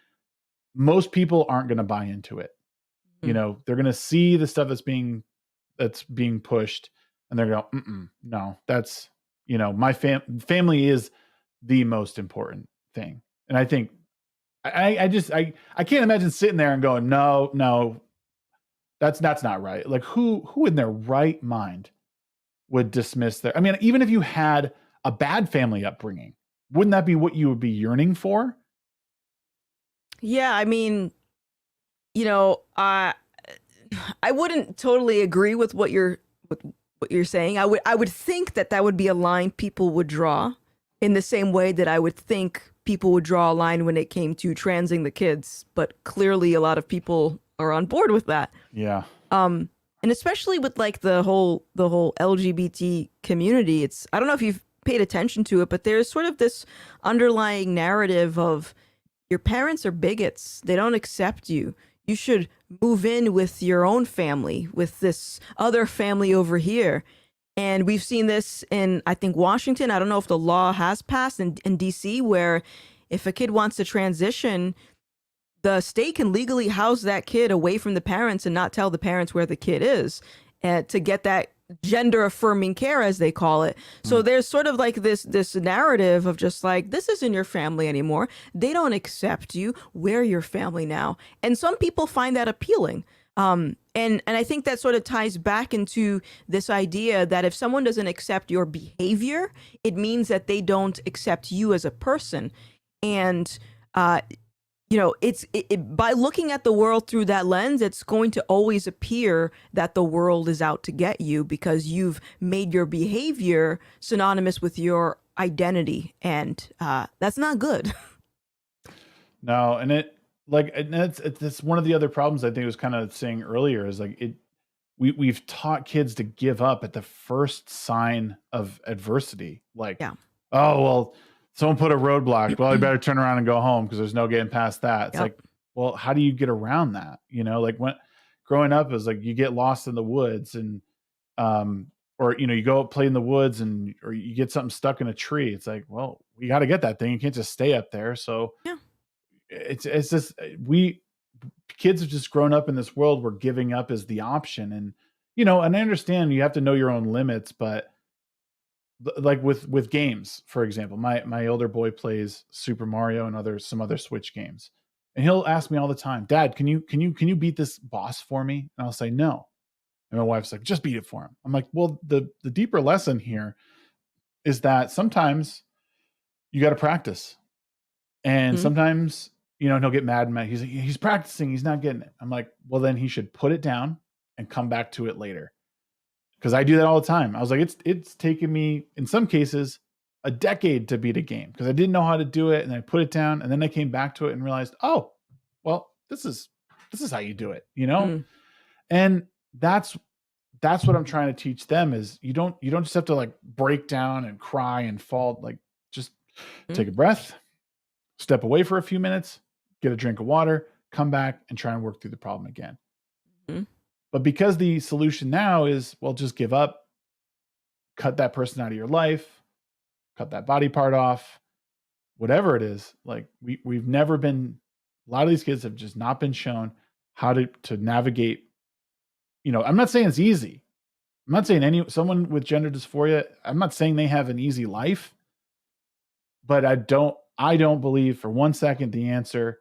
most people aren't going to buy into it. They're going to see the stuff that's being pushed, and they're going, no, that's, my family is the most important thing. And I think I can't imagine sitting there and going, no, that's not right. Like, who in their right mind would dismiss their, I mean, even if you had a bad family upbringing, wouldn't that be what you would be yearning for? Yeah, I mean, you know, I wouldn't totally agree with what you're saying. I would think that that would be a line people would draw in the same way that I would think people would draw a line when it came to transing the kids, but clearly a lot of people are on board with that. Yeah. And especially with like the whole LGBT community, it's I don't know if you've paid attention to it, but there's sort of this underlying narrative of your parents are bigots. They don't accept you. You should move in with your own family, with this other family over here. And we've seen this in, I think, Washington. I don't know if the law has passed in DC, where if a kid wants to transition, the state can legally house that kid away from the parents and not tell the parents where the kid is, to get that gender affirming care, as they call it. So there's sort of like this narrative of just like, this isn't your family anymore. They don't accept you. We're your family now. And some people find that appealing. And I think that sort of ties back into this idea that if someone doesn't accept your behavior, it means that they don't accept you as a person. And you know, by looking at the world through that lens, it's going to always appear that the world is out to get you because you've made your behavior synonymous with your identity, and that's not good. No, and it's one of the other problems I think I was kind of saying earlier is like we've taught kids to give up at the first sign of adversity. Like, Yeah. oh well, someone put a roadblock. Well, you better turn around and go home because there's no getting past that. It's Yep. like, well, how do you get around that? You know, like when growing up is like you get lost in the woods and or you know, you go play in the woods and or you get something stuck in a tree. It's like, well, we got to get that thing. You can't just stay up there. So Yeah. it's just we kids have just grown up in this world where giving up is the option. And you know, and I understand you have to know your own limits, but like with games, for example, my older boy plays Super Mario and some other Switch games, and he'll ask me all the time, Dad, can you beat this boss for me? And I'll say no, and my wife's like, just beat it for him. I'm like, well, the deeper lesson here is that sometimes you got to practice, and Mhm. sometimes you know, and he'll get mad and mad. He's practicing, he's not getting it. I'm like, well, then he should put it down and come back to it later. Because I do that all the time. I was like, it's taken me in some cases a decade to beat a game because I didn't know how to do it, and I put it down, and then I came back to it and realized, oh, well, this is how you do it, you know. Mm. And that's what I'm trying to teach them is you don't just have to like break down and cry and fall. Like just take a breath, step away for a few minutes, get a drink of water, come back and try and work through the problem again. Mhm. But because the solution now is, well, just give up, cut that person out of your life, cut that body part off, whatever it is, like we've never been, a lot of these kids have just not been shown how to navigate. You know, I'm not saying it's easy. I'm not saying someone with gender dysphoria, I'm not saying they have an easy life, but I don't believe for 1 second the answer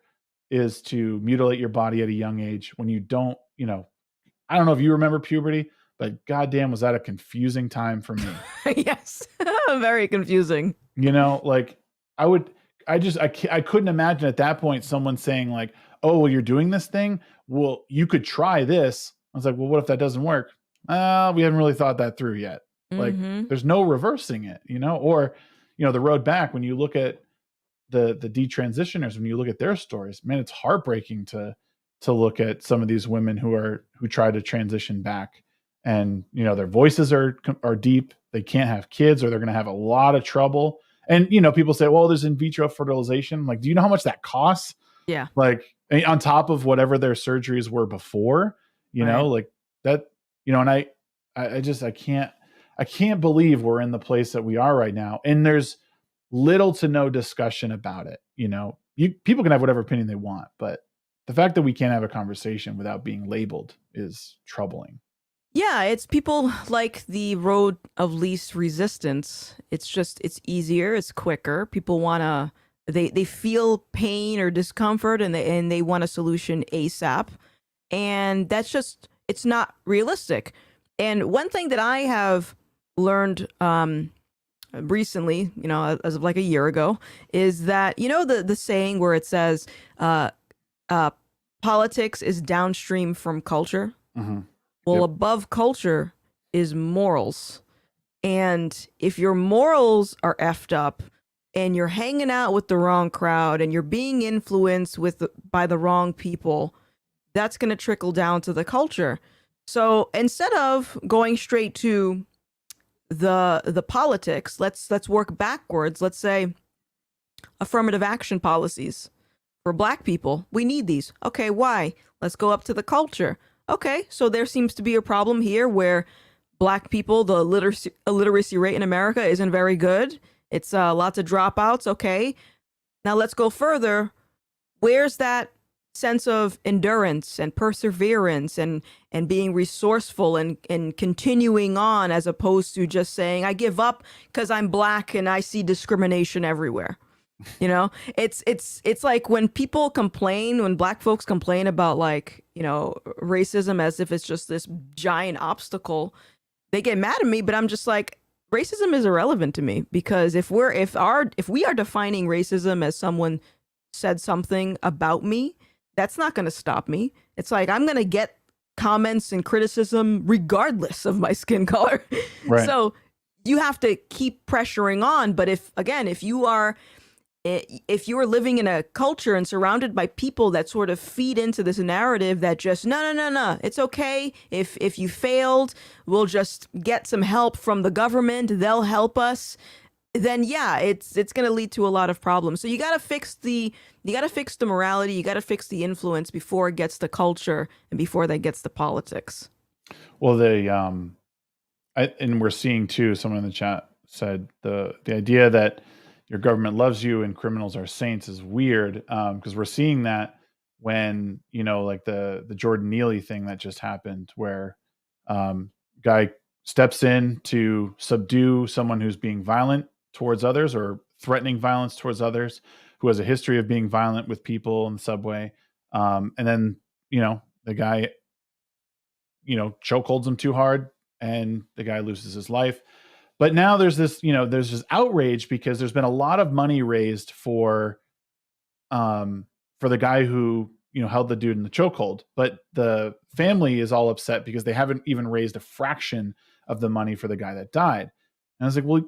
is to mutilate your body at a young age when you don't, you know, I don't know if you remember puberty, but goddamn, was that a confusing time for me? Yes. Very confusing. You know, like I couldn't imagine at that point someone saying like, "Oh, well, you're doing this thing. Well, you could try this." I was like, "Well, what if that doesn't work?" We haven't really thought that through yet. Like, Mm-hmm. there's no reversing it, you know, or you know, the road back. When you look at the detransitioners, when you look at their stories, man, it's heartbreaking to look at some of these women who try to transition back, and you know their voices are deep. They can't have kids, or they're going to have a lot of trouble. And you know, people say, "Well, there's in vitro fertilization." Like, do you know how much that costs? Yeah. Like, on top of whatever their surgeries were before, you know, Right. like that. You know, and I can't believe we're in the place that we are right now, and there's little to no discussion about it. You know, people can have whatever opinion they want, but the fact that we can't have a conversation without being labeled is troubling. Yeah, it's people like the road of least resistance. It's easier, it's quicker. People wanna they feel pain or discomfort, and they want a solution ASAP. And that's just it's not realistic. And one thing that I have learned recently, you know, as of like a year ago, is that you know the saying where it says uh, politics is downstream from culture. Mm-hmm. Well, above culture is morals. And if your morals are effed up and you're hanging out with the wrong crowd and you're being influenced by the wrong people, that's going to trickle down to the culture. So instead of going straight to the politics, let's work backwards. Let's say affirmative action policies for Black people. We need these. Okay, why? Let's go up to the culture. Okay, so there seems to be a problem here where Black people, the illiteracy rate in America isn't very good. It's lots of dropouts. Okay, now let's go further. Where's that sense of endurance and perseverance and being resourceful and continuing on, as opposed to just saying, I give up because I'm Black and I see discrimination everywhere? You know, it's like when people complain, when Black folks complain about, like, you know, racism as if it's just this giant obstacle, they get mad at me, but I'm just like, racism is irrelevant to me, because if we are defining racism as someone said something about me, that's not going to stop me. It's like, I'm going to get comments and criticism regardless of my skin color. Right. So you have to keep pressuring on. But if you are living in a culture and surrounded by people that sort of feed into this narrative that just, no, it's okay. If you failed, we'll just get some help from the government. They'll help us. Then yeah, it's going to lead to a lot of problems. So you got to fix the morality. You got to fix the influence before it gets to culture and before that gets to politics. Well, and we're seeing too, someone in the chat said the idea that your government loves you and criminals are saints is weird, because we're seeing that when, you know, like the Jordan Neely thing that just happened, where guy steps in to subdue someone who's being violent towards others or threatening violence towards others, who has a history of being violent with people in the subway, and then, you know, the guy, you know, chokeholds him too hard and the guy loses his life. But now there's this outrage because there's been a lot of money raised for the guy who, you know, held the dude in the chokehold. But the family is all upset because they haven't even raised a fraction of the money for the guy that died. And I was like, well,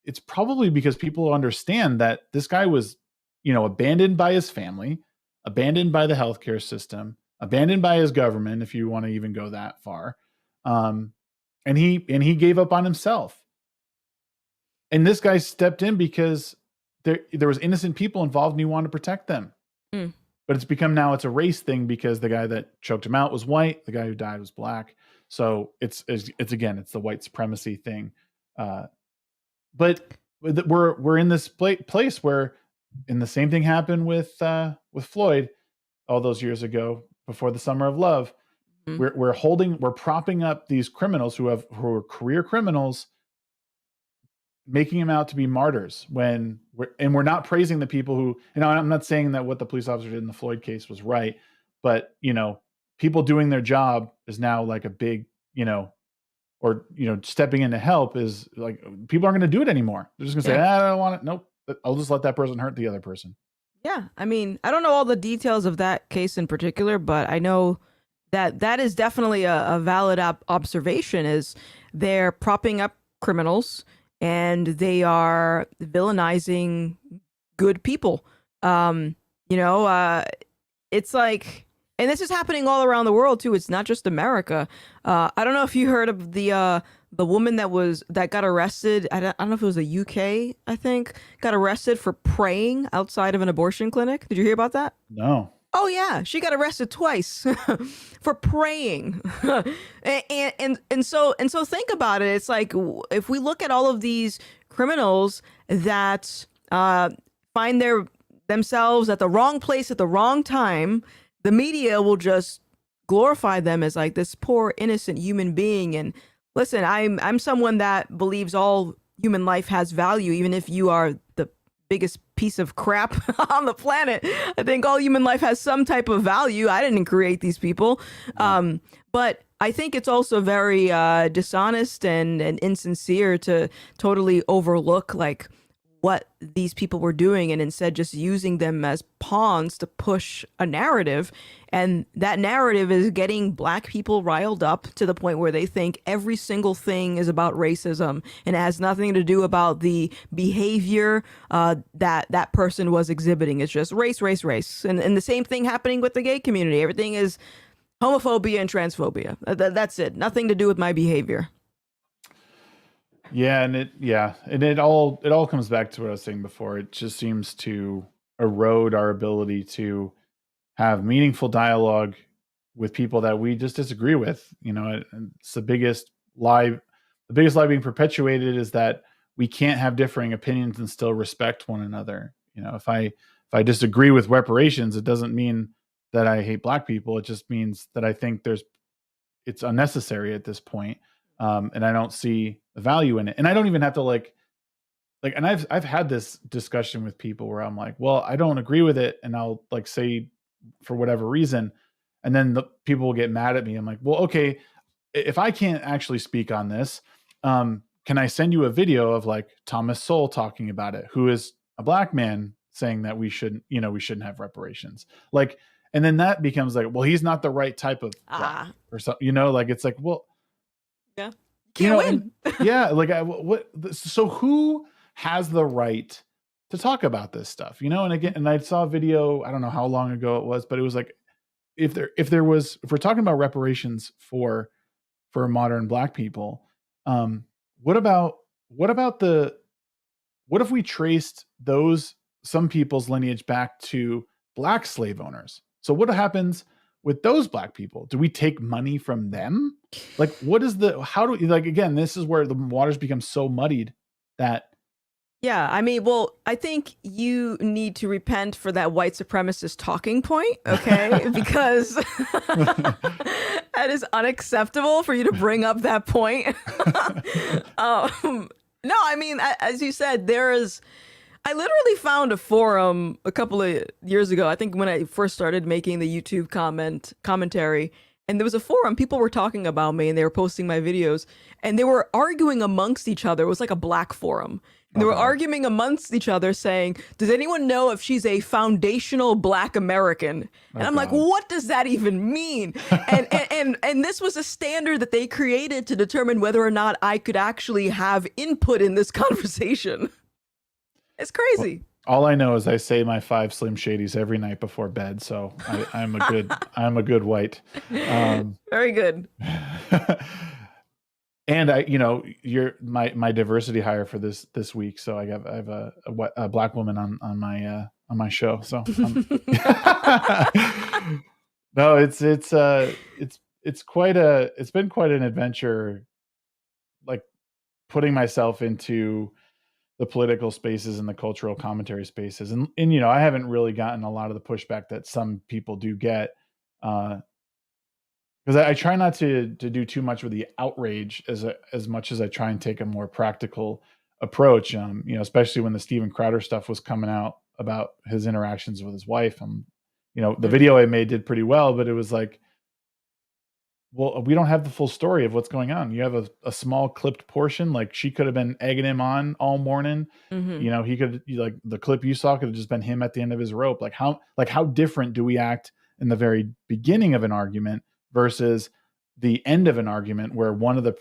it's probably because people understand that this guy was, you know, abandoned by his family, abandoned by the healthcare system, abandoned by his government, if you want to even go that far. And he gave up on himself. And this guy stepped in because there was innocent people involved and he wanted to protect them. Mm. But it's become now it's a race thing because the guy that choked him out was white. The guy who died was Black. So it's again, it's the white supremacy thing. But we're in this place where, and the same thing happened with Floyd all those years ago before the Summer of Love. Mm-hmm. We're propping up these criminals who are career criminals, making them out to be martyrs when we're not praising the people who, you know, I'm not saying that what the police officer did in the Floyd case was right, but, you know, people doing their job is now like a big, you know, or, you know, stepping in to help is like, people aren't going to do it anymore. They're just going to say, I don't want it. Nope. I'll just let that person hurt the other person. Yeah. I mean, I don't know all the details of that case in particular, but I know that is definitely a valid observation, is they're propping up criminals and they are villainizing good people. You know, it's like, and this is happening all around the world too. It's not just America. I don't know if you heard of the woman that got arrested. I don't know if it was the UK, I think, got arrested for praying outside of an abortion clinic. Did you hear about that? No. Oh yeah, she got arrested twice for praying. and so think about it. It's like, if we look at all of these criminals that find themselves at the wrong place at the wrong time, the media will just glorify them as like this poor innocent human being. And listen, I'm someone that believes all human life has value, even if you are the biggest piece of crap on the planet. I think all human life has some type of value. I didn't create these people. But I think it's also very dishonest and insincere to totally overlook like what these people were doing and instead just using them as pawns to push a narrative. And that narrative is getting Black people riled up to the point where they think every single thing is about racism and it has nothing to do about the behavior that person was exhibiting. It's just race, race, race. And the same thing happening with the gay community. Everything is homophobia and transphobia. That's it. Nothing to do with my behavior. Yeah, and it all comes back to what I was saying before. It just seems to erode our ability to have meaningful dialogue with people that we just disagree with. You know, it's the biggest lie being perpetuated is that we can't have differing opinions and still respect one another. You know, if I disagree with reparations, it doesn't mean that I hate Black people. It just means that I think it's unnecessary at this point. And I don't see the value in it. And I don't even have to like, and I've had this discussion with people where I'm like, well, I don't agree with it. And I'll like say for whatever reason, and then the people will get mad at me. I'm like, well, okay, if I can't actually speak on this, can I send you a video of like Thomas Sowell talking about it, who is a Black man saying that we shouldn't have reparations. Like, and then that becomes like, well, he's not the right type of Black or something, like it's like, well, yeah, can't win. Yeah, like so who has the right to talk about this stuff? And again, and I saw a video, I don't know how long ago it was, but it was like if we're talking about reparations for modern Black people, what if we traced some people's lineage back to Black slave owners? So what happens with those Black people? Do we take money from them? Like, again, this is where the waters become so muddied that. Yeah, I mean, well, I think you need to repent for that white supremacist talking point, okay? Because that is unacceptable for you to bring up that point. No, I mean, as you said, I literally found a forum a couple of years ago. I think when I first started making the YouTube commentary, and there was a forum, people were talking about me and they were posting my videos and they were arguing amongst each other. It was like a Black forum. And they were arguing amongst each other saying, does anyone know if she's a foundational Black American? And I'm like, what does that even mean? And this was a standard that they created to determine whether or not I could actually have input in this conversation. It's crazy. Well, all I know is I say my 5 Slim Shadys every night before bed, so I'm a good white. Very good. And you're my diversity hire for this week, so I have a Black woman on my show. So no, it's been quite an adventure, like putting myself into the political spaces and the cultural commentary spaces. And I haven't really gotten a lot of the pushback that some people do get. Because I try not to do too much with the outrage as much as I try and take a more practical approach. Especially when the Steven Crowder stuff was coming out about his interactions with his wife. The video I made did pretty well, but it was like, well, we don't have the full story of what's going on. You have a small clipped portion. Like she could have been egging him on all morning. Mm-hmm. He could, like the clip you saw could have just been him at the end of his rope. Like how different do we act in the very beginning of an argument versus the end of an argument where one of the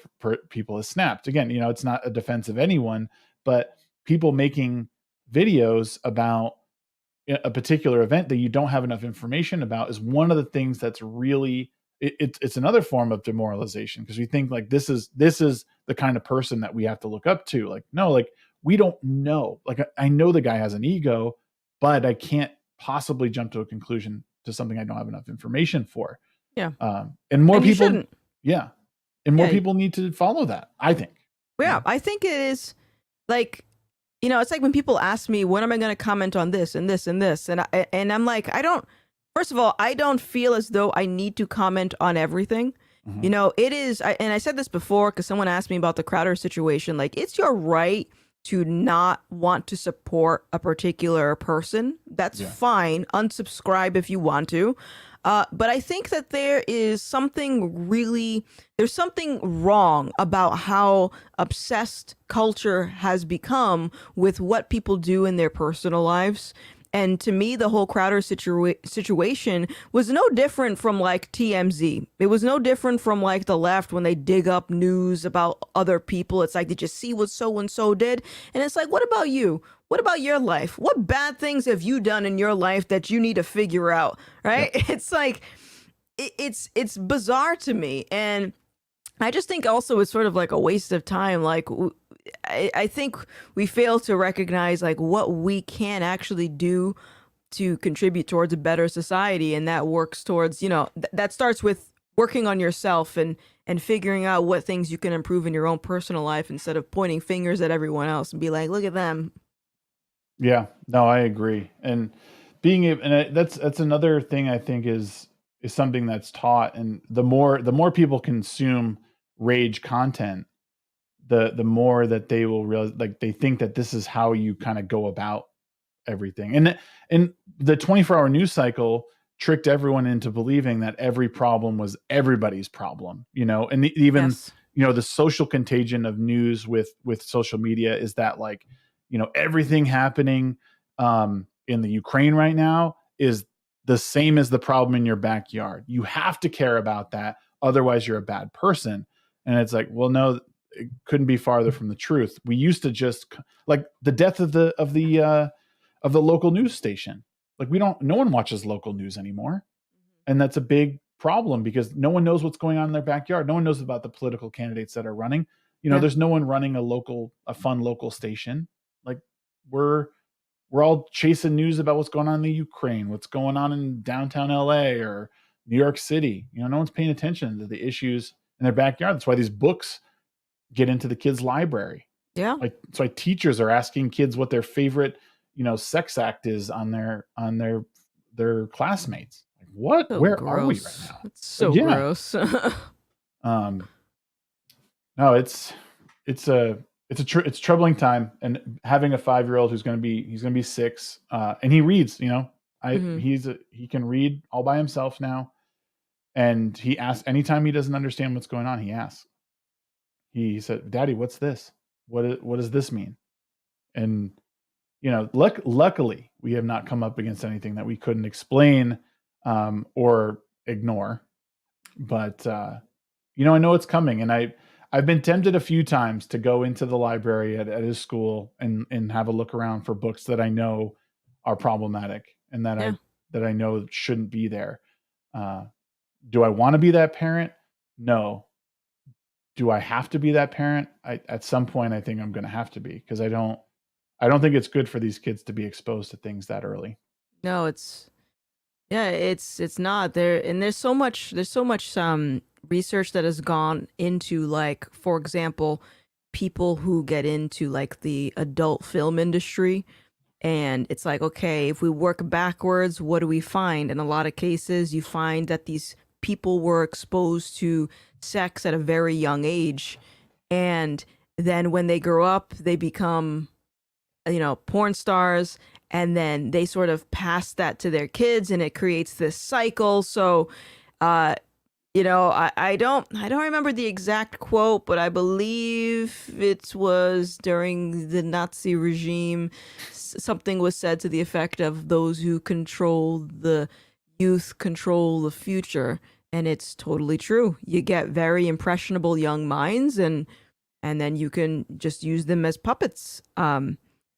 people is snapped? Again, it's not a defense of anyone, but people making videos about a particular event that you don't have enough information about is one of the things that's really, it's another form of demoralization, because we think like this is the kind of person that we have to look up to. Like, no, like we don't know. Like I know the guy has an ego, but I can't possibly jump to a conclusion to something I don't have enough information for. Yeah. And more people shouldn't. Yeah. And more people need to follow that, I think. Yeah. I think it is like, it's like when people ask me, when am I going to comment on this and this and this? And I'm like, first of all, I don't feel as though I need to comment on everything. Mm-hmm. It is, and I said this before because someone asked me about the Crowder situation. Like, it's your right to not want to support a particular person. That's fine. Unsubscribe if you want to. But I think that there's something wrong about how obsessed culture has become with what people do in their personal lives. And to me, the whole Crowder situation was no different from like TMZ. It was no different from like the left when they dig up news about other people. It's like, did you see what so and so did? And it's like, what about you? What about your life? What bad things have you done in your life that you need to figure out? Right? Yep. It's like, it's bizarre to me. And I just think also it's sort of like a waste of time. Like, I think we fail to recognize like what we can actually do to contribute towards a better society, and that works towards, you know, that starts with working on yourself and figuring out what things you can improve in your own personal life instead of pointing fingers at everyone else and be like, look at them. Yeah, no, I agree. And that's another thing I think is something that's taught, and the more people consume rage content, the more that they will realize, like, they think that this is how you kind of go about everything. And the 24-hour news cycle tricked everyone into believing that every problem was everybody's problem, you know, and even, yes, you know, the social contagion of news with social media is that, like, you know, everything happening in the Ukraine right now is the same as the problem in your backyard. You have to care about that, otherwise you're a bad person. And it's like, well, no, it couldn't be farther from the truth. We used to just, like, the death of the local news station. Like, no one watches local news anymore. And that's a big problem because no one knows what's going on in their backyard. No one knows about the political candidates that are running. You know, yeah, there's no one running a fun local station. Like, we're all chasing news about what's going on in the Ukraine, what's going on in downtown LA or New York City. You know, no one's paying attention to the issues in their backyard. That's why these books get into the kids' library. Yeah. Like, that's why teachers are asking kids what their favorite, you know, sex act is on their classmates. Like, what? So where gross. are we right now? It's so yeah, gross. No, it's troubling time. And having a 5-year-old he's going to be 6, and he reads, you know, he can read all by himself now. And he asks anytime he doesn't understand what's going on, he asks. He said, "Daddy, what's this? What does this mean?" And, you know, luckily we have not come up against anything that we couldn't explain or ignore. But you know, I know it's coming, and I've been tempted a few times to go into the library at his school and have a look around for books that I know are problematic and that I know shouldn't be there. Do I want to be that parent? No. Do I have to be that parent? At some point, I think I'm going to have to be, because I don't think it's good for these kids to be exposed to things that early. No, it's not there. And there's so much research that has gone into, like, for example, people who get into like the adult film industry. And it's like, okay, if we work backwards, what do we find? In a lot of cases, you find that these people were exposed to sex at a very young age. And then when they grow up, they become, you know, porn stars. And then they sort of pass that to their kids, and it creates this cycle. So, you know, I don't remember the exact quote, but I believe it was during the Nazi regime. Something was said to the effect of, those who control the youth control the future. And it's totally true. You get very impressionable young minds, and then you can just use them as puppets.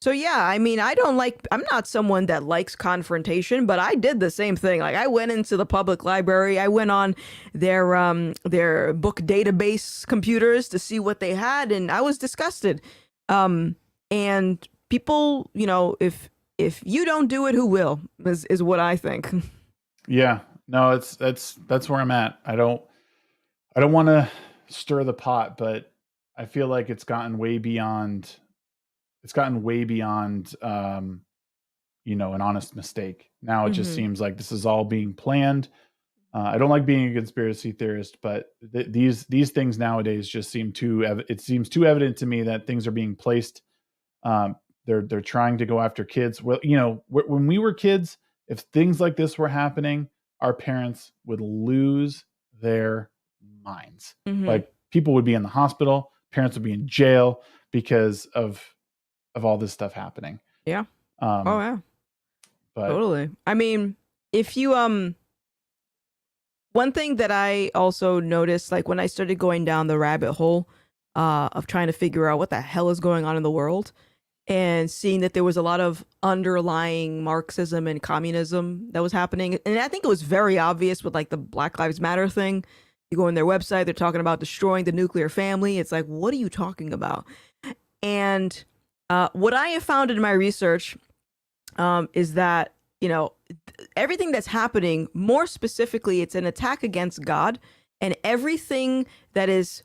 So yeah, I mean, I'm not someone that likes confrontation, but I did the same thing. Like, I went into the public library, I went on their book database computers to see what they had, and I was disgusted. And people, you know, if you don't do it, who will, is what I think. Yeah, no, that's where I'm at. I don't want to stir the pot, but I feel like it's gotten way beyond, you know, an honest mistake. Now it just seems like this is all being planned. I don't like being a conspiracy theorist, but these things nowadays just seem it seems too evident to me that things are being placed. They're trying to go after kids. Well, you know, when we were kids, if things like this were happening, our parents would lose their minds. Mm-hmm. Like people would be in the hospital, parents would be in jail because of all this stuff happening. Yeah. Oh yeah. But totally. I mean, if you one thing that I also noticed, like when I started going down the rabbit hole of trying to figure out what the hell is going on in the world, and seeing that there was a lot of underlying Marxism and communism that was happening. And I think it was very obvious with like the Black Lives Matter thing. You go on their website, they're talking about destroying the nuclear family. It's like, what are you talking about? And what I have found in my research is that, you know, everything that's happening, more specifically, it's an attack against God, and everything that is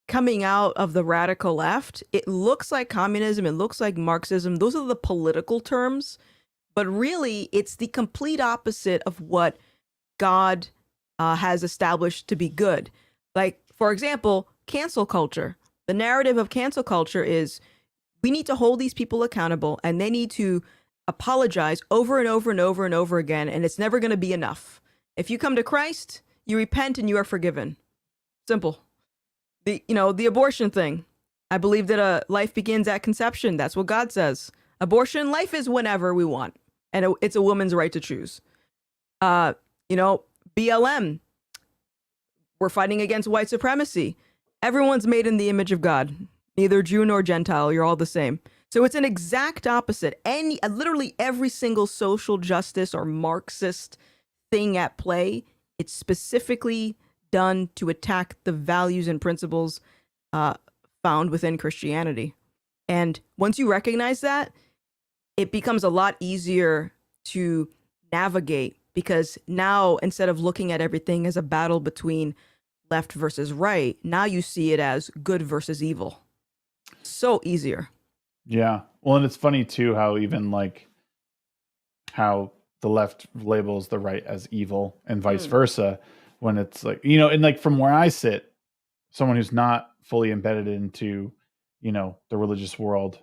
coming out of the radical left, it looks like communism, it looks like Marxism. Those are the political terms, but really it's the complete opposite of what God has established to be good. Like, for example, cancel culture. The narrative of cancel culture is we need to hold these people accountable, and they need to apologize over and over and over and over again, and it's never going to be enough. If you come to Christ, you repent and you are forgiven. Simple. The abortion thing. I believe that life begins at conception. That's what God says. Abortion, life is whenever we want, and it's a woman's right to choose. BLM. We're fighting against white supremacy. Everyone's made in the image of God. Neither Jew nor Gentile. You're all the same. So it's an exact opposite. Literally every single social justice or Marxist thing at play, it's specifically done to attack the values and principles found within Christianity. And once you recognize that, it becomes a lot easier to navigate, because now instead of looking at everything as a battle between left versus right, now you see it as good versus evil. So easier. Yeah. Well, and it's funny too how even like how the left labels the right as evil and vice versa, when it's like, and like from where I sit, someone who's not fully embedded into, the religious world,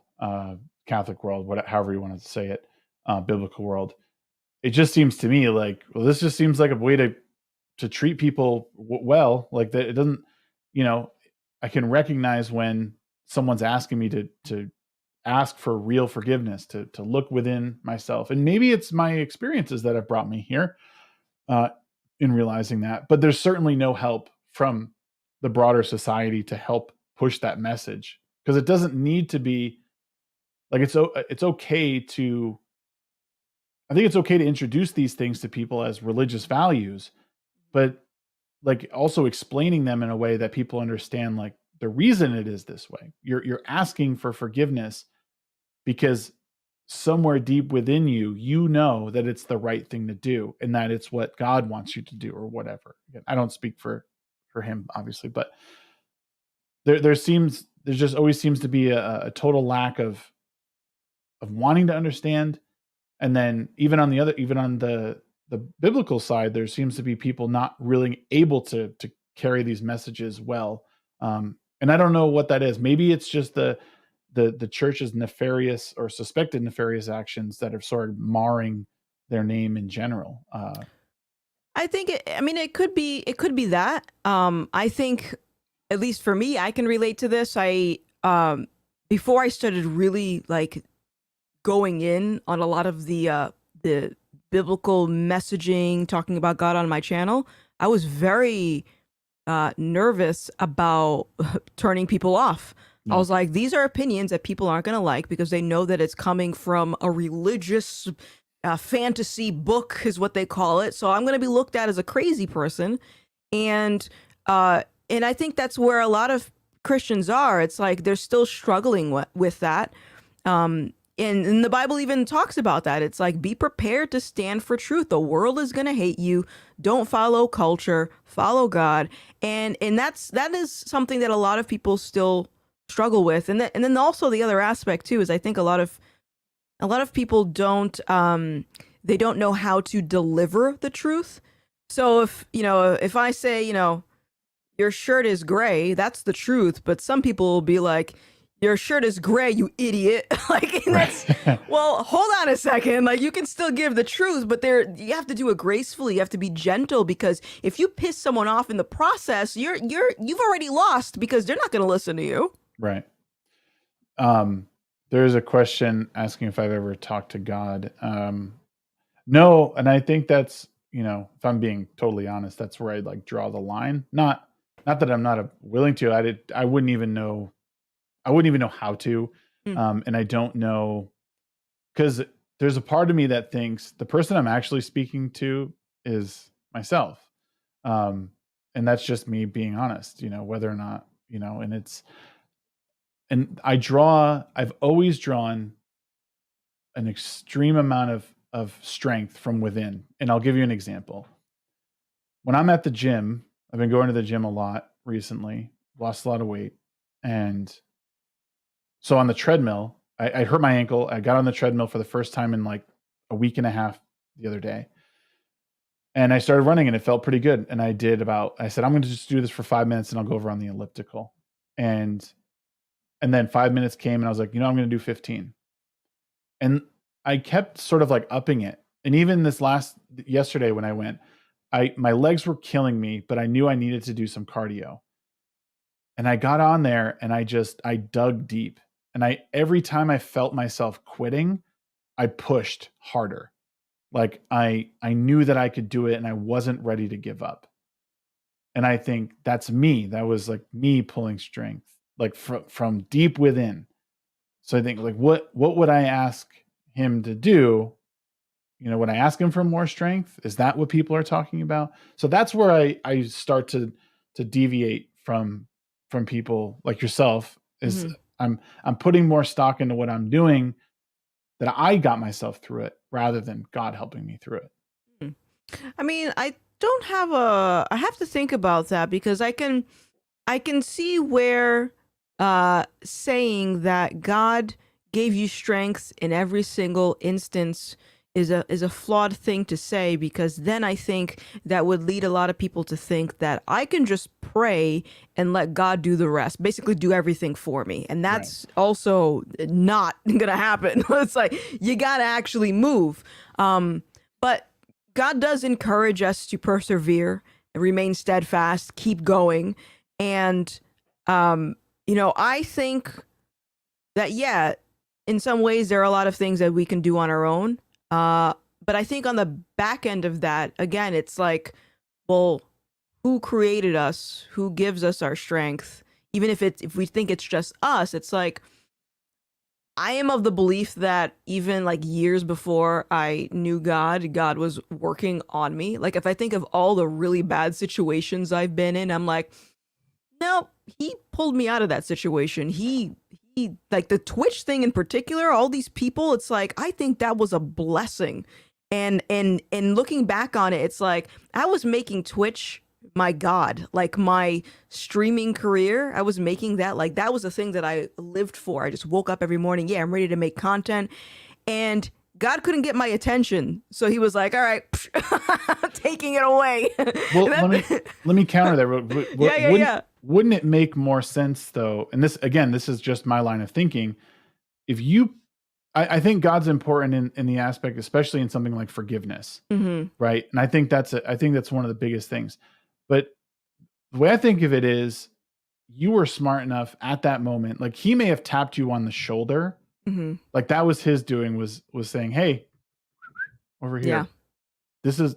Catholic world, however you want to say it, biblical world, it just seems to me like, well, this just seems like a way to treat people well. Like that, it doesn't, I can recognize when someone's asking me to ask for real forgiveness, to look within myself. And maybe it's my experiences that have brought me here in realizing that, but there's certainly no help from the broader society to help push that message, because it doesn't need to be like, it's okay to, I think it's okay to introduce these things to people as religious values, but like also explaining them in a way that people understand, like the reason it is this way. You're asking for forgiveness because somewhere deep within you, that it's the right thing to do, and that it's what God wants you to do, or whatever. Again, I don't speak for him, obviously, but there just always seems to be a total lack of wanting to understand. And then even on the biblical side, there seems to be people not really able to carry these messages well. And I don't know what that is. Maybe it's just the church's nefarious or suspected nefarious actions that are sort of marring their name in general. I think it could be that. I think, at least for me, I can relate to this. Before I started really like going in on a lot of the biblical messaging, talking about God on my channel, I was very nervous about turning people off. I was like, these are opinions that people aren't going to like, because they know that it's coming from a religious fantasy book, is what they call it. So I'm going to be looked at as a crazy person. And I think that's where a lot of Christians are. It's like they're still struggling with that. And the Bible even talks about that. It's like, be prepared to stand for truth. The world is going to hate you. Don't follow culture, follow God. And that is something that a lot of people still struggle with. And then also the other aspect too is, I think a lot of people don't they don't know how to deliver the truth. So if I say, your shirt is gray, that's the truth, but some people will be like, your shirt is gray, you idiot. Like, and that's, well, hold on a second. Like, you can still give the truth, but you have to do it gracefully. You have to be gentle, because if you piss someone off in the process, you've already lost, because they're not going to listen to you. Right. There's a question asking if I've ever talked to God. No, and I think that's, if I'm being totally honest, that's where I'd like draw the line. Not that I'm not willing to. I wouldn't even know how to. And I don't know, because there's a part of me that thinks the person I'm actually speaking to is myself. And that's just me being honest, whether or not, and I've always drawn an extreme amount of strength from within. And I'll give you an example. When I'm at the gym, I've been going to the gym a lot recently, lost a lot of weight. And so on the treadmill, I hurt my ankle. I got on the treadmill for the first time in like a week and a half the other day. And I started running and it felt pretty good. And I said, I'm going to just do this for 5 minutes and I'll go over on the elliptical. And then 5 minutes came and I was like, I'm going to do 15. And I kept sort of like upping it. And even yesterday when I went, my legs were killing me, but I knew I needed to do some cardio. And I got on there and I dug deep. And every time I felt myself quitting, I pushed harder. Like I knew that I could do it and I wasn't ready to give up. And I think that's me. That was like me pulling strength, like from deep within. So I think like, what would I ask him to do? When I ask him for more strength, is that what people are talking about? So that's where I start to deviate from people like yourself, is I'm putting more stock into what I'm doing, that I got myself through it rather than God helping me through it. I mean, I have to think about that, because I can see where saying that God gave you strength in every single instance is a flawed thing to say, because then I think that would lead a lot of people to think that I can just pray and let God do the rest, basically do everything for me. And that's also not gonna happen. It's like, you gotta actually move. But God does encourage us to persevere, remain steadfast, keep going. And I think that, yeah, in some ways there are a lot of things that we can do on our own. But I think on the back end of that, again, it's like, well, who created us? Who gives us our strength? Even if we think it's just us, it's like, I am of the belief that even like years before I knew God was working on me. Like, if I think of all the really bad situations I've been in, I'm like, no, he pulled me out of that situation. He like the Twitch thing in particular, all these people, it's like, I think that was a blessing. And looking back on it, it's like, I was making Twitch my God, like my streaming career. I was making that, like, that was the thing that I lived for. I just woke up every morning. Yeah, I'm ready to make content. And God couldn't get my attention. So he was like, all right, taking it away. Well, let me counter that. Yeah. Wouldn't it make more sense though? And this is just my line of thinking. If I think God's important in the aspect, especially in something like forgiveness, right? And I think that's one of the biggest things. But the way I think of it is, you were smart enough at that moment. Like, he may have tapped you on the shoulder. Like, that was his doing, was saying, hey, over here. Yeah. This is,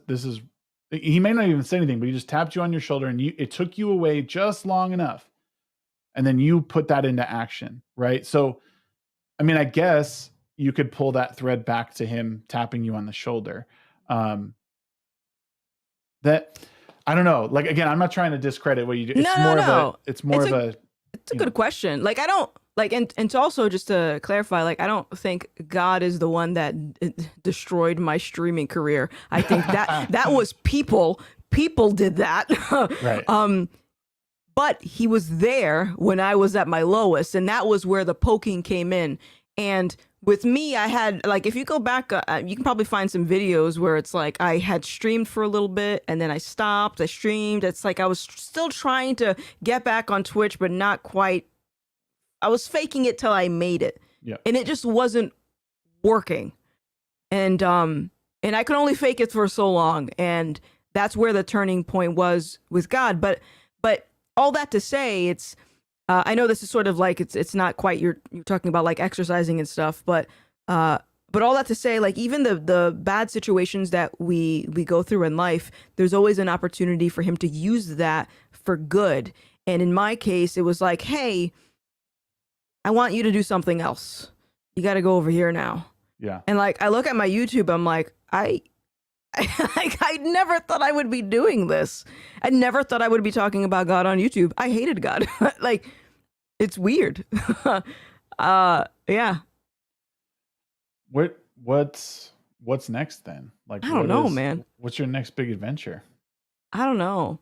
he may not even say anything, but he just tapped you on your shoulder, and it took you away just long enough. And then you put that into action, right? So, I mean, I guess you could pull that thread back to him tapping you on the shoulder. That, I don't know. Like, again, I'm not trying to discredit what you do. It's a good question. Like, I don't like, and to also, just to clarify, like, I don't think God is the one that destroyed my streaming career. I think that was people did that. Right. But he was there when I was at my lowest, and that was where the poking came in. And with me, I had, like, if you go back, you can probably find some videos where it's like, I had streamed for a little bit and then I stopped, I streamed. It's like, I was still trying to get back on Twitch, but not quite was faking it till I made it. Yeah. And it just wasn't working. And I could only fake it for so long. And that's where the turning point was with God. But all that to say, it's I know this is sort of like it's not quite you're talking about like exercising and stuff, but all that to say, like even the bad situations that we go through in life, there's always an opportunity for him to use that for good. And in my case, it was like, hey, I want you to do something else. You got to go over here now. Yeah. And like I look at my YouTube, I'm like, I never thought I would be doing this. I never thought I would be talking about God on YouTube. I hated God. Like, it's weird. Yeah. What's next then? Like, I don't know, man. What's your next big adventure? I don't know.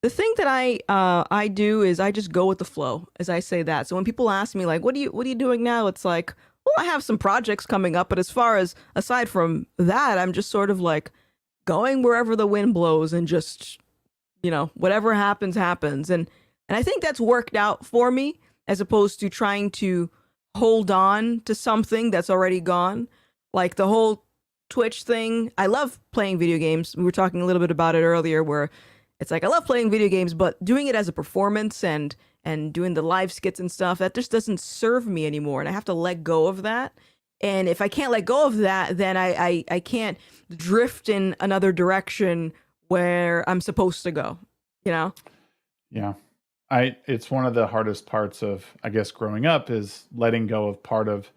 The thing that I do is I just go with the flow, as I say that. So when people ask me like, what are you doing now? It's like, well, I have some projects coming up, but aside from that, I'm just sort of like going wherever the wind blows and just, whatever happens. And I think that's worked out for me, as opposed to trying to hold on to something that's already gone. Like the whole Twitch thing. I love playing video games. We were talking a little bit about it earlier, where it's like I love playing video games, but doing it as a performance and doing the live skits and stuff, that just doesn't serve me anymore. And I have to let go of that. And if I can't let go of that, then I can't drift in another direction where I'm supposed to go, Yeah. It's one of the hardest parts of, I guess, growing up is letting go of part of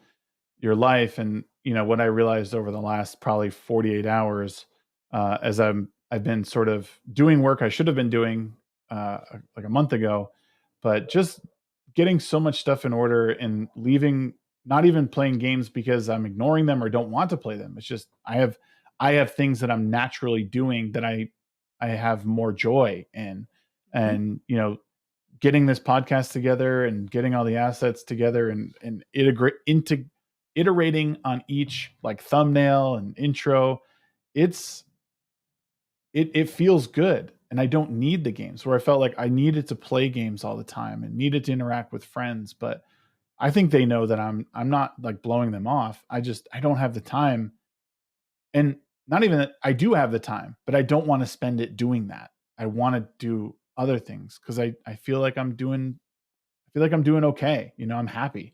your life. And, what I realized over the last probably 48 hours, as I've been sort of doing work I should have been doing like a month ago, but just getting so much stuff in order and leaving, not even playing games because I'm ignoring them or don't want to play them. It's just, I have things that I'm naturally doing that I have more joy in. And, getting this podcast together and getting all the assets together and iterating on each like thumbnail and intro, it feels good. And I don't need the games, where I felt like I needed to play games all the time and needed to interact with friends. But I think they know that I'm not like blowing them off. I don't have the time. And not even that I do have the time, but I don't want to spend it doing that. I want to do other things because I feel like I'm doing okay. I'm happy.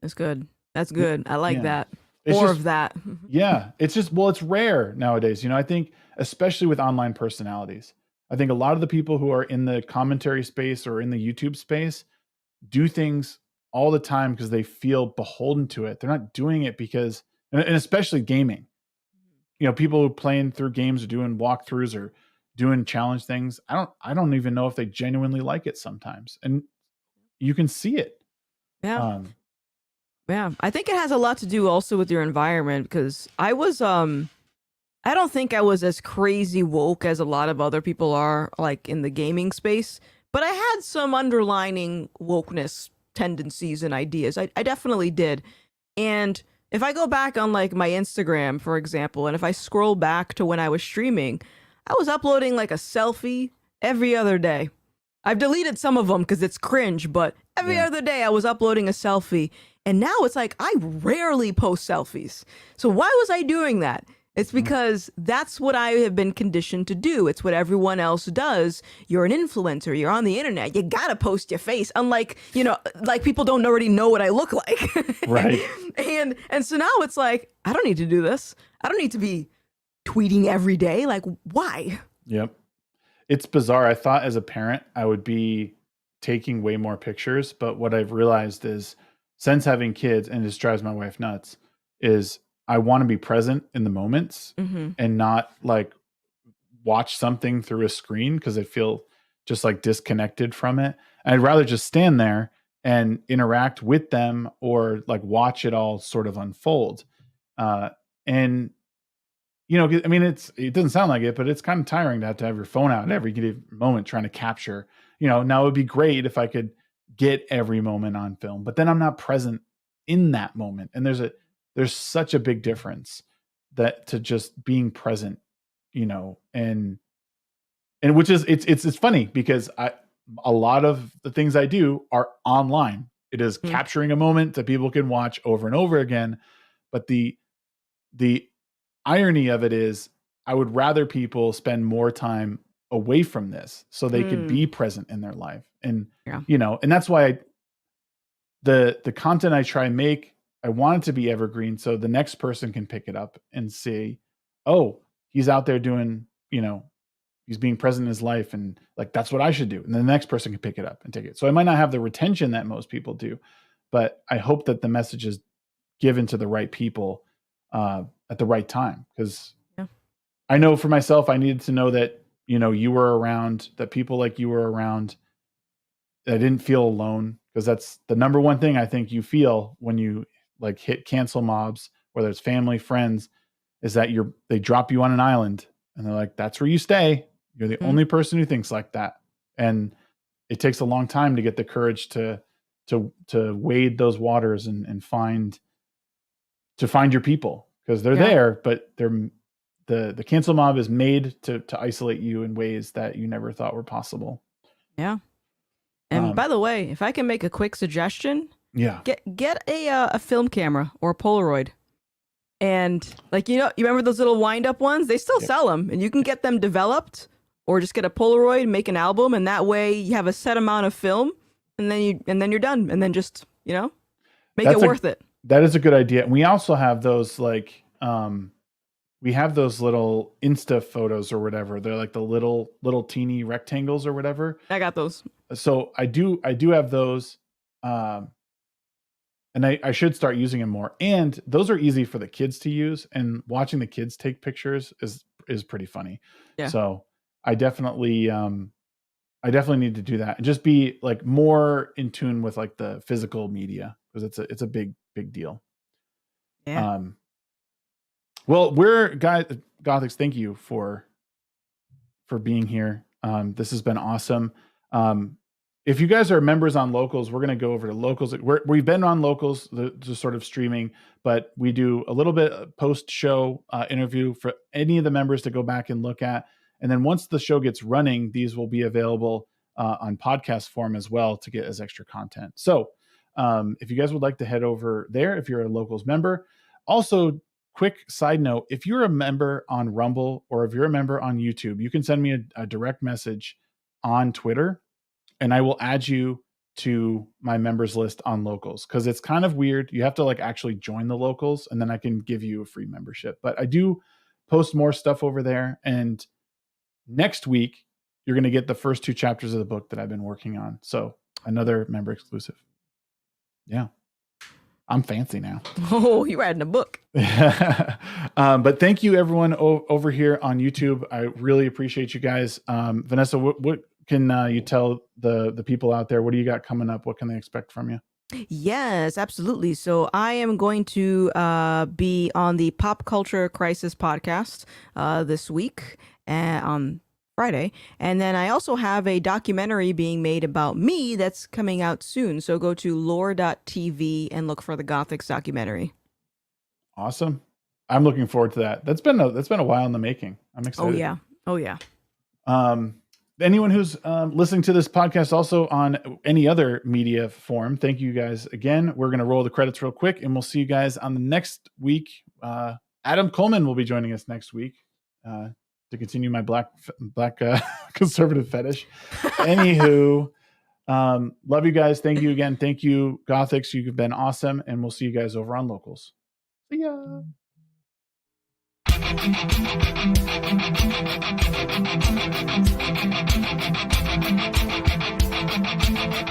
That's good. That's good. I like that. It's More just, of that. Yeah. It's just, well, it's rare nowadays. I think especially with online personalities, I think a lot of the people who are in the commentary space or in the YouTube space do things all the time because they feel beholden to it. They're not doing it because, and especially gaming, people who playing through games or doing walkthroughs or doing challenge things. I don't even know if they genuinely like it sometimes. And you can see it. Yeah. Yeah. I think it has a lot to do also with your environment, because I don't think I was as crazy woke as a lot of other people are, like in the gaming space, but I had some underlining wokeness tendencies and ideas. I definitely did. And if I go back on like my Instagram, for example, and if I scroll back to when I was streaming, I was uploading like a selfie every other day. I've deleted some of them because it's cringe, but every other day I was uploading a selfie. And now it's like I rarely post selfies. So why was I doing that? It's because that's what I have been conditioned to do. It's what everyone else does. You're an influencer. You're on the internet. You gotta post your face. Unlike, like people don't already know what I look like. Right. And so now it's like, I don't need to do this. I don't need to be tweeting every day. Like, why? Yep. It's bizarre. I thought as a parent, I would be taking way more pictures. But what I've realized is, since having kids, and it just drives my wife nuts, is I want to be present in the moments and not like watch something through a screen because I feel just like disconnected from it. And I'd rather just stand there and interact with them or like watch it all sort of unfold. And I mean, it doesn't sound like it, but it's kind of tiring to have your phone out at every given moment trying to capture. Now it would be great if I could get every moment on film, but then I'm not present in that moment. And there's such a big difference that to just being present, and which is it's funny because a lot of the things I do are online. It is capturing a moment that people can watch over and over again. But the irony of it is, I would rather people spend more time away from this so they could be present in their life. And, and that's why the content I try and make, I want it to be evergreen. So the next person can pick it up and say, oh, he's out there doing, he's being present in his life, and like, that's what I should do. And then the next person can pick it up and take it. So I might not have the retention that most people do, but I hope that the message is given to the right people at the right time. Because I know for myself, I needed to know that, you were around, that people like you were around. I didn't feel alone, because that's the number one thing I think you feel when you like hit cancel mobs, whether it's family, friends, is that they drop you on an island and they're like, that's where you stay. You're the only person who thinks like that. And it takes a long time to get the courage to wade those waters and find your people, because they're there, but the cancel mob is made to isolate you in ways that you never thought were possible. Yeah. And by the way, if I can make a quick suggestion, get a film camera or a Polaroid. And like, you remember those little wind up ones? They still sell them, and you can get them developed, or just get a Polaroid, make an album. And that way you have a set amount of film, and then you're done. And then just, make it worth it. That is a good idea. And we also have those like, we have those little Insta photos or whatever. They're like the little teeny rectangles or whatever. I got those. So I do have those. And I should start using them more. And those are easy for the kids to use. And watching the kids take pictures is pretty funny. Yeah. So I definitely need to do that and just be like more in tune with like the physical media, because it's a big deal. Yeah. Well, Gothix, thank you for being here. This has been awesome. If you guys are members on Locals, we're going to go over to Locals. We've been on Locals, just sort of streaming, but we do a little bit of post-show interview for any of the members to go back and look at. And then once the show gets running, these will be available on podcast form as well to get as extra content. So if you guys would like to head over there, if you're a Locals member. Also, quick side note, if you're a member on Rumble or if you're a member on YouTube, you can send me a direct message on Twitter, and I will add you to my members list on Locals, because it's kind of weird. You have to like actually join the Locals, and then I can give you a free membership. But I do post more stuff over there. And next week, you're going to get the first 2 chapters of the book that I've been working on. So another member exclusive. Yeah. I'm fancy now. Oh, you're writing a book. But thank you, everyone over here on YouTube. I really appreciate you guys. Vanessa, what can you tell the people out there? What do you got coming up? What can they expect from you? Yes, absolutely. So I am going to be on the Pop Culture Crisis podcast this week on Friday. And then I also have a documentary being made about me that's coming out soon. So go to lore.tv and look for the Gothix documentary. Awesome. I'm looking forward to that. That's been a while in the making. I'm excited. Oh yeah. Anyone who's listening to this podcast also on any other media form, thank you guys again. We're going to roll the credits real quick, and we'll see you guys on the next week. Adam Coleman will be joining us next week to continue my black conservative fetish. Anywho, love you guys. Thank you again. Thank you, Gothix. You've been awesome, and we'll see you guys over on Locals. See ya. Thank you.